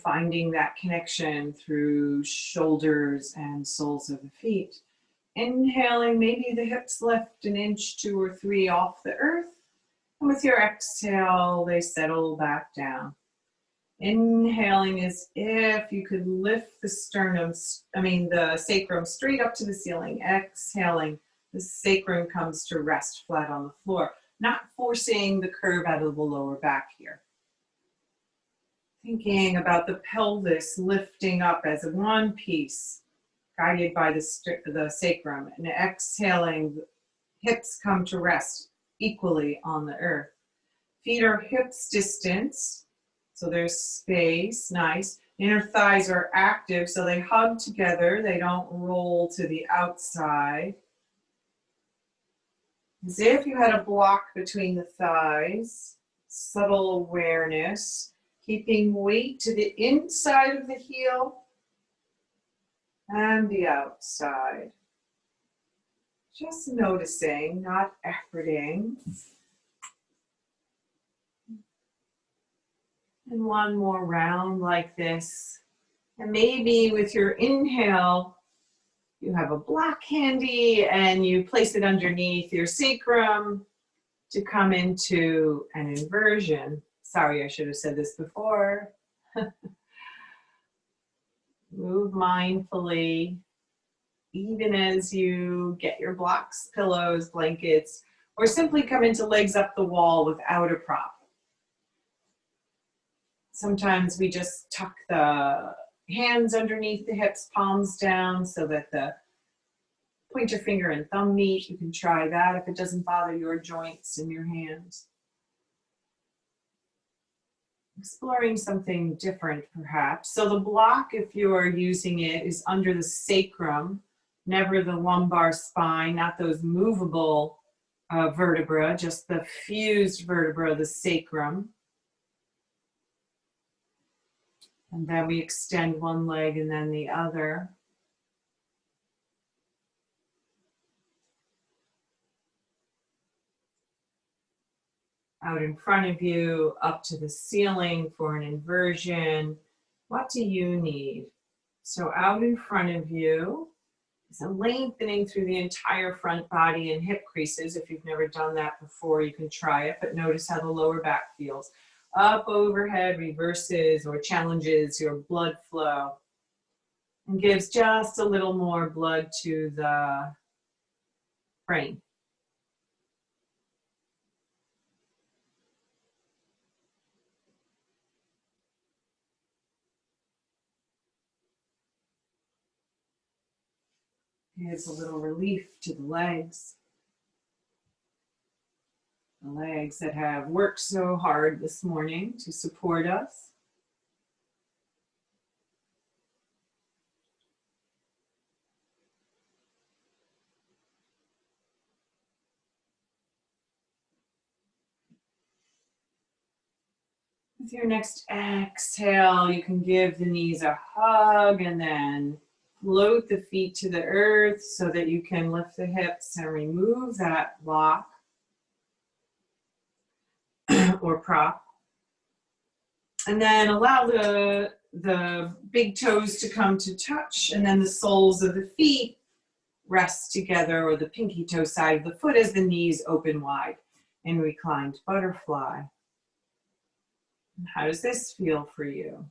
Finding that connection through shoulders and soles of the feet. Inhaling, maybe the hips lift an inch, 2 or 3 off the earth. And with your exhale, they settle back down. Inhaling as if you could lift the the sacrum straight up to the ceiling. Exhaling, the sacrum comes to rest flat on the floor. not forcing the curve out of the lower back here. Thinking about the pelvis lifting up as one piece, guided by the sacrum, and exhaling, hips come to rest equally on the earth. Feet are hips distance, so there's space, nice. Inner thighs are active, so they hug together, they don't roll to the outside. As if you had a block between the thighs, subtle awareness, keeping weight to the inside of the heel and the outside. Just noticing, not efforting. And one more round like this. And maybe with your inhale, you have a block handy and you place it underneath your sacrum to come into an inversion. Sorry, I should have said this before. Move mindfully, even as you get your blocks, pillows, blankets, or simply come into legs up the wall without a prop. Sometimes we just tuck the hands underneath the hips, palms down, so that the pointer finger and thumb meet. You can try that if it doesn't bother your joints in your hands. Exploring something different, perhaps. So the block, if you're using it, is under the sacrum, never the lumbar spine, not those movable vertebra, just the fused vertebra, the sacrum. And then we extend one leg and then the other. Out in front of you, up to the ceiling for an inversion. What do you need? So out in front of you is a lengthening through the entire front body and hip creases. If you've never done that before, you can try it, but notice how the lower back feels. Up overhead reverses or challenges your blood flow and gives just a little more blood to the brain. Gives a little relief to the legs. The legs that have worked so hard this morning to support us. With your next exhale, you can give the knees a hug and then float the feet to the earth so that you can lift the hips and remove that block or prop. And then allow the big toes to come to touch, and then the soles of the feet rest together, or the pinky toe side of the foot as the knees open wide in reclined butterfly. How does this feel for you?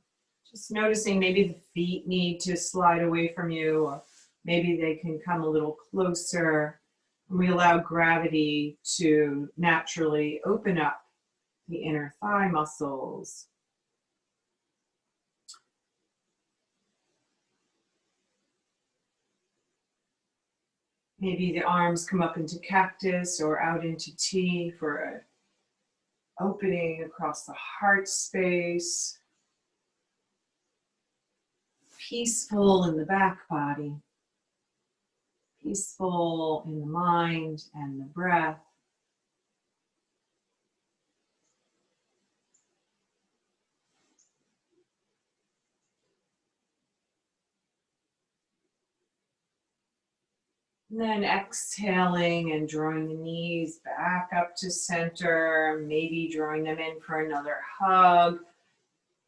Just noticing maybe the feet need to slide away from you, or maybe they can come a little closer. And we allow gravity to naturally open up the inner thigh muscles. Maybe the arms come up into cactus or out into T for an opening across the heart space. Peaceful in the back body. Peaceful in the mind and the breath. And then exhaling and drawing the knees back up to center, maybe drawing them in for another hug,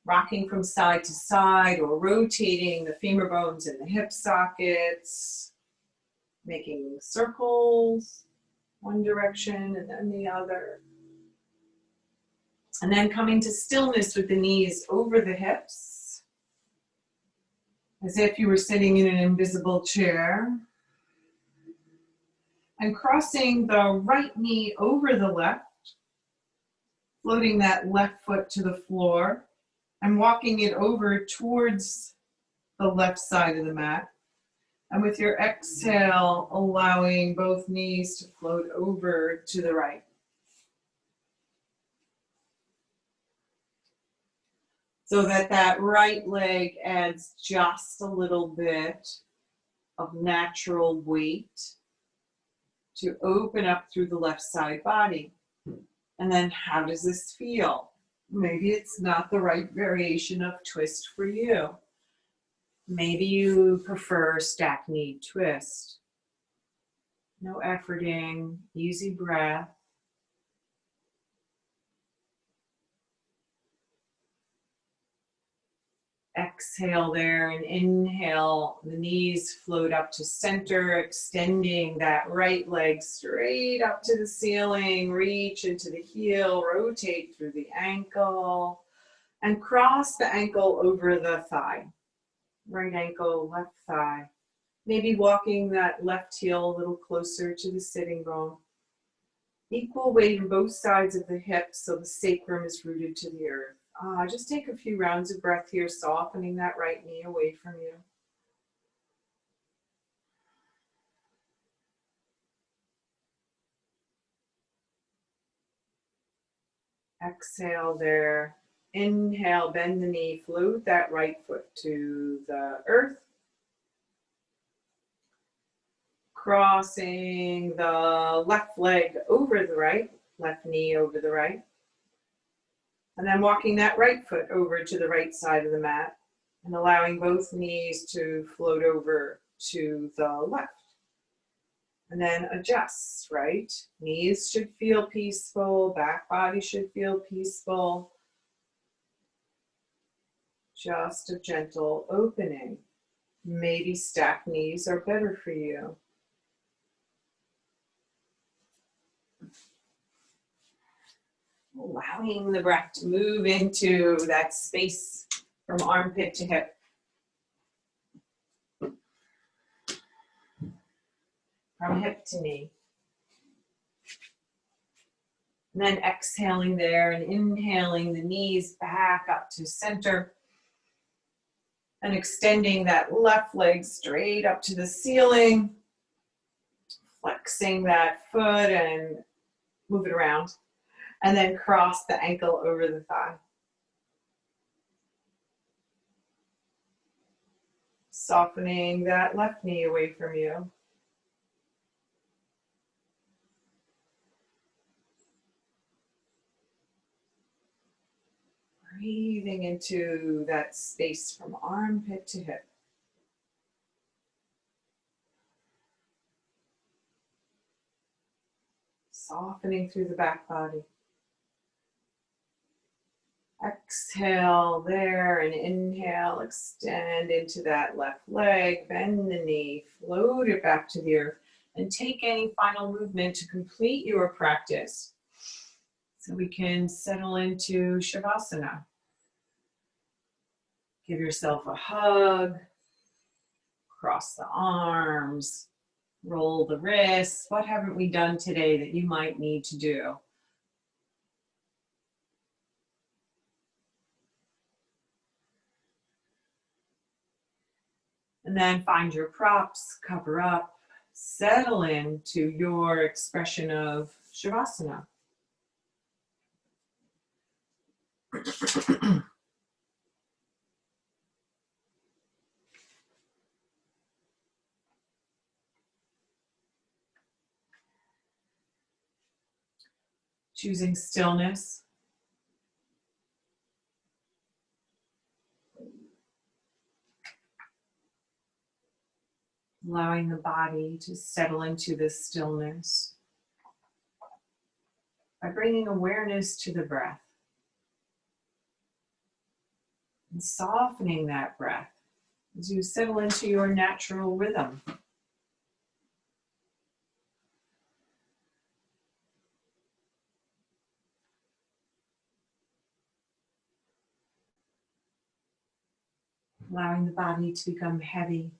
rocking from side to side or rotating the femur bones in the hip sockets, making circles, one direction and then the other. And then coming to stillness with the knees over the hips, as if you were sitting in an invisible chair. And crossing the right knee over the left, Floating that left foot to the floor and walking it over towards the left side of the mat. And with your exhale, allowing both knees to float over to the right. So that right leg adds just a little bit of natural weight to open up through the left side body. And then how does this feel? Maybe it's not the right variation of twist for you. Maybe you prefer stack knee twist. No efforting, easy breath. Exhale there and inhale. The knees float up to center, extending that right leg straight up to the ceiling. Reach into the heel, rotate through the ankle, and cross the ankle over the thigh. Right ankle, left thigh. Maybe walking that left heel a little closer to the sitting bone. Equal weight on both sides of the hips so the sacrum is rooted to the earth. Just take a few rounds of breath here, softening that right knee away from you. Exhale there. Inhale, bend the knee, float that right foot to the earth. Crossing the left leg over the right, left knee over the right. And then walking that right foot over to the right side of the mat and allowing both knees to float over to the left. And then adjust, right? Knees should feel peaceful, back body should feel peaceful. Just a gentle opening. Maybe stacked knees are better for you. Allowing the breath to move into that space from armpit to hip. From hip to knee. And then exhaling there and inhaling the knees back up to center. And extending that left leg straight up to the ceiling. Flexing that foot and move it around. And then cross the ankle over the thigh. Softening that left knee away from you. Breathing into that space from armpit to hip. Softening through the back body. Exhale there and inhale, extend into that left leg, bend the knee, float it back to the earth, and take any final movement to complete your practice. So we can settle into Shavasana. Give yourself a hug, cross the arms, roll the wrists. What haven't we done today that you might need to do? And then find your props, cover up, settle into your expression of Shavasana. Choosing stillness. Allowing the body to settle into this stillness by bringing awareness to the breath and softening that breath as you settle into your natural rhythm. Allowing the body to become heavy.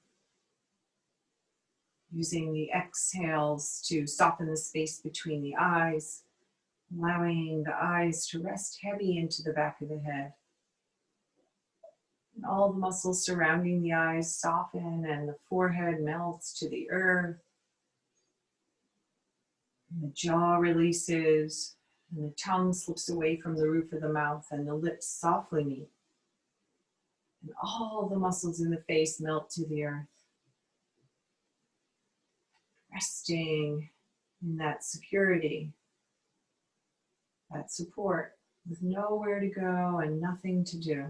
Using the exhales to soften the space between the eyes allowing the eyes to rest heavy into the back of the head. And all the muscles surrounding the eyes soften and the forehead melts to the earth. And the jaw releases and the tongue slips away from the roof of the mouth and the lips softly meet. And all the muscles in the face melt to the earth. Resting in that security, that support, with nowhere to go and nothing to do.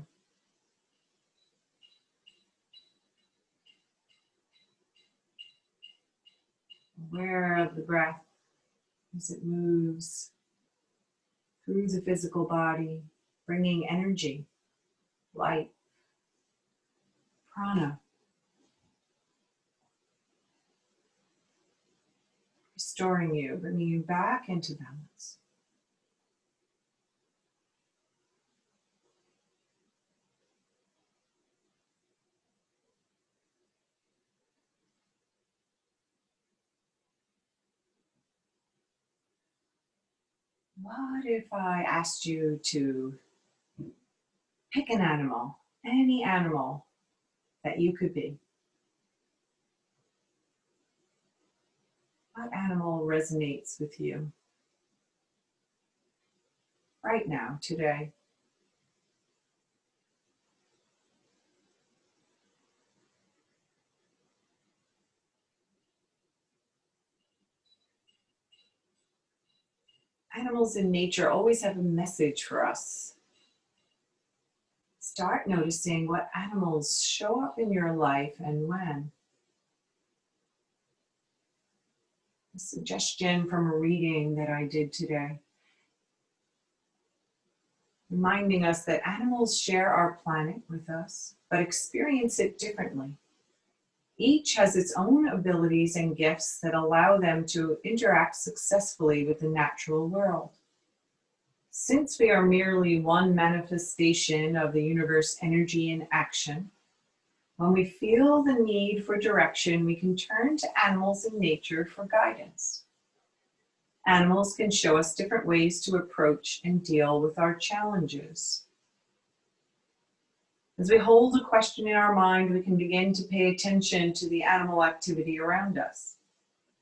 Aware of the breath as it moves through the physical body, bringing energy, light, prana, restoring you, bringing you back into balance. What if I asked you to pick an animal, any animal that you could be? What animal resonates with you right now, today? Animals in nature always have a message for us. Start noticing what animals show up in your life and when. A suggestion from a reading that I did today, reminding us that animals share our planet with us, but experience it differently. Each has its own abilities and gifts that allow them to interact successfully with the natural world. Since we are merely one manifestation of the universe energy in action, when we feel the need for direction, we can turn to animals in nature for guidance. Animals can show us different ways to approach and deal with our challenges. As we hold a question in our mind, we can begin to pay attention to the animal activity around us.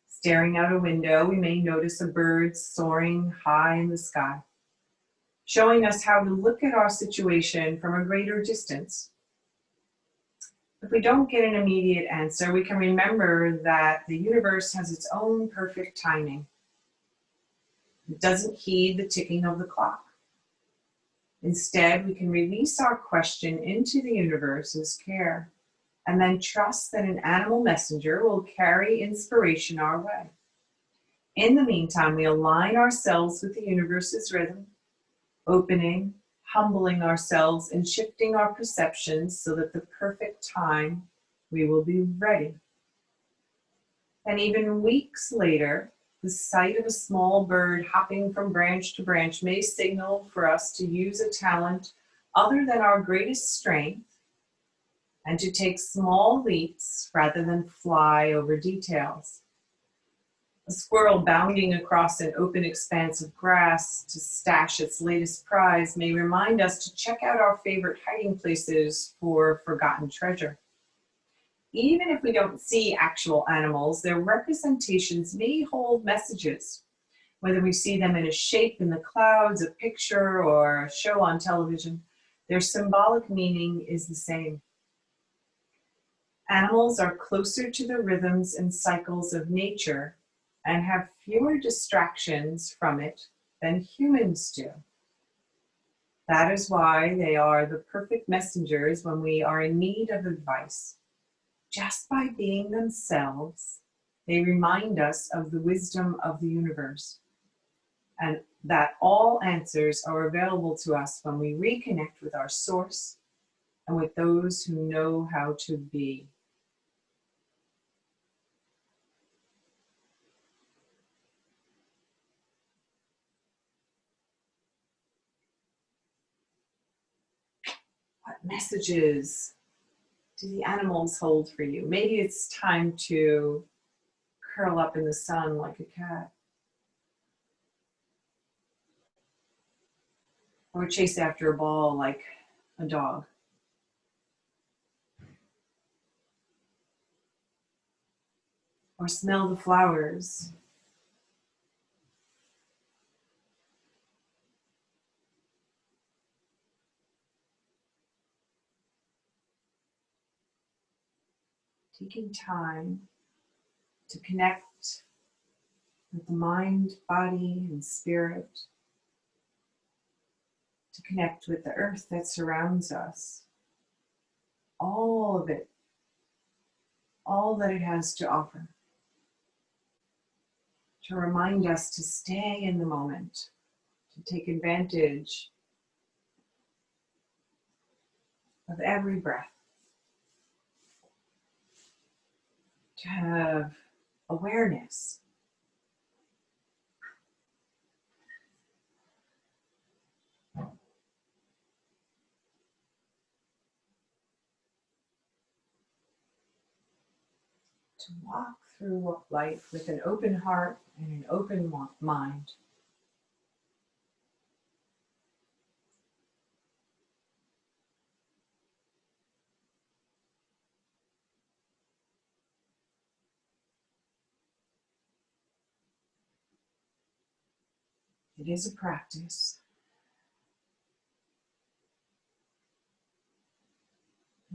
Staring out a window, we may notice a bird soaring high in the sky, showing us how to look at our situation from a greater distance. If we don't get an immediate answer, we can remember that the universe has its own perfect timing. It doesn't heed the ticking of the clock. Instead, we can release our question into the universe's care and then trust that an animal messenger will carry inspiration our way. In the meantime, we align ourselves with the universe's rhythm, opening, humbling ourselves, and shifting our perceptions so that the perfect time we will be ready. And even weeks later, the sight of a small bird hopping from branch to branch may signal for us to use a talent other than our greatest strength and to take small leaps rather than fly over details. A squirrel bounding across an open expanse of grass to stash its latest prize may remind us to check out our favorite hiding places for forgotten treasure. Even if we don't see actual animals, their representations may hold messages. Whether we see them in a shape in the clouds, a picture, or a show on television, their symbolic meaning is the same. Animals are closer to the rhythms and cycles of nature and have fewer distractions from it than humans do. That is why they are the perfect messengers when we are in need of advice. Just by being themselves, they remind us of the wisdom of the universe and that all answers are available to us when we reconnect with our source and with those who know how to be. What messages do the animals hold for you? Maybe it's time to curl up in the sun like a cat. or chase after a ball like a dog. Or smell the flowers. Taking time to connect with the mind, body, and spirit, to connect with the earth that surrounds us, all of it, all that it has to offer, to remind us to stay in the moment, to take advantage of every breath, to have awareness. To walk through life with an open heart and an open mind. It is a practice.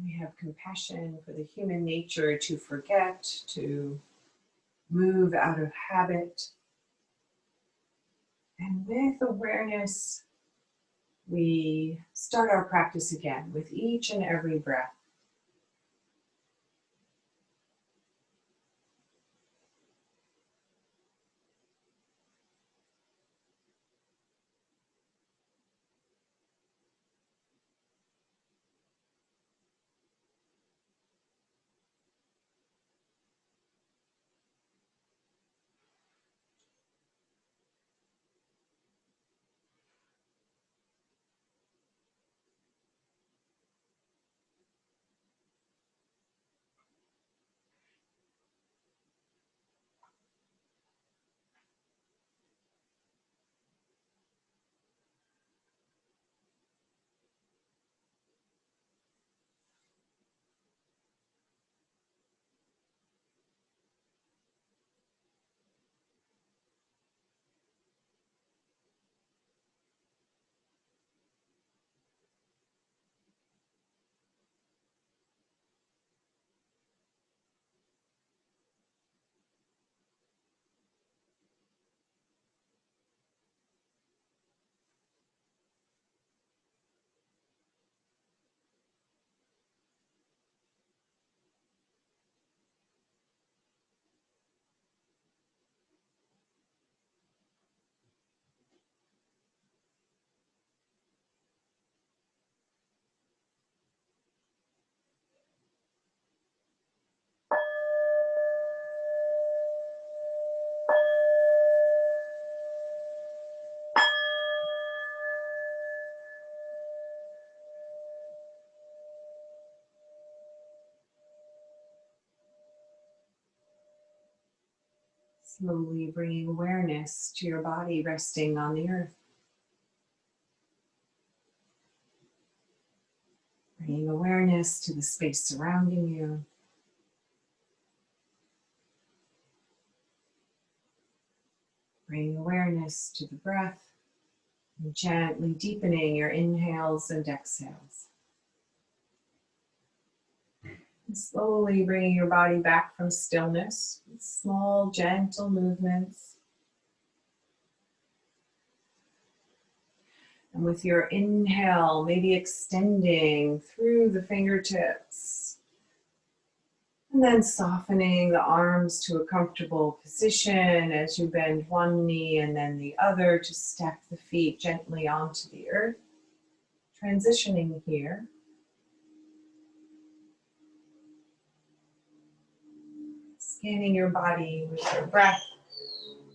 We have compassion for the human nature to forget, to move out of habit. And with awareness, we start our practice again with each and every breath. Slowly bringing awareness to your body resting on the earth. Bringing awareness to the space surrounding you. Bringing awareness to the breath and gently deepening your inhales and exhales. And slowly bringing your body back from stillness with small, gentle movements. And with your inhale, maybe extending through the fingertips. And then softening the arms to a comfortable position as you bend one knee and then the other to step the feet gently onto the earth. Transitioning here. Scanning your body with your breath.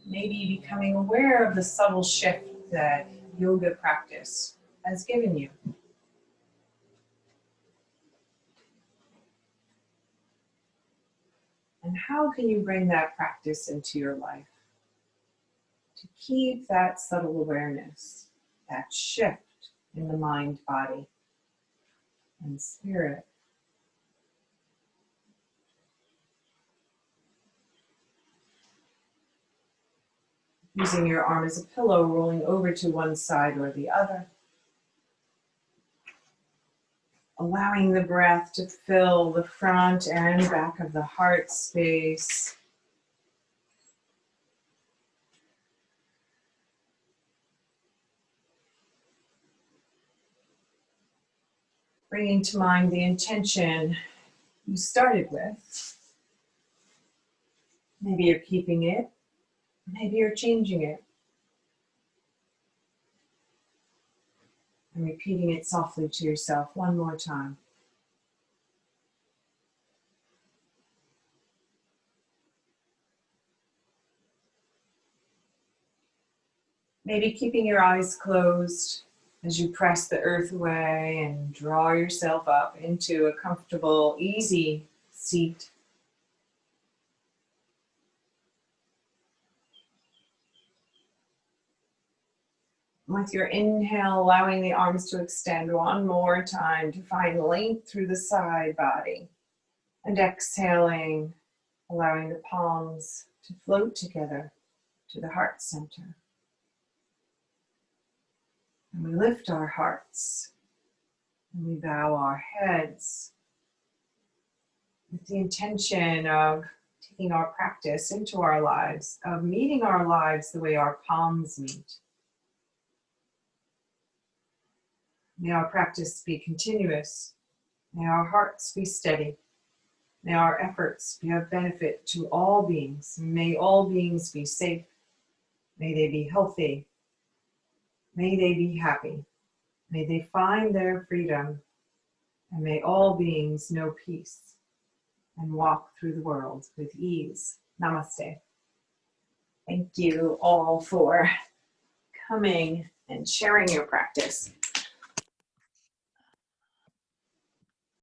Maybe becoming aware of the subtle shift that yoga practice has given you. And how can you bring that practice into your life? To keep that subtle awareness, that shift in the mind, body, and spirit. Using your arm as a pillow, rolling over to one side or the other. Allowing the breath to fill the front and back of the heart space. Bringing to mind the intention you started with. Maybe you're keeping it, maybe you're changing it. And repeating it softly to yourself one more time. Maybe keeping your eyes closed as you press the earth away and draw yourself up into a comfortable, easy seat. With your inhale, allowing the arms to extend one more time to find length through the side body. And exhaling, allowing the palms to float together to the heart center. And we lift our hearts and we bow our heads with the intention of taking our practice into our lives, of meeting our lives the way our palms meet. May our practice be continuous. May our hearts be steady. May our efforts be of benefit to all beings. May all beings be safe. May they be healthy. May they be happy. May they find their freedom. And may all beings know peace and walk through the world with ease. Namaste. Thank you all for coming and sharing your practice.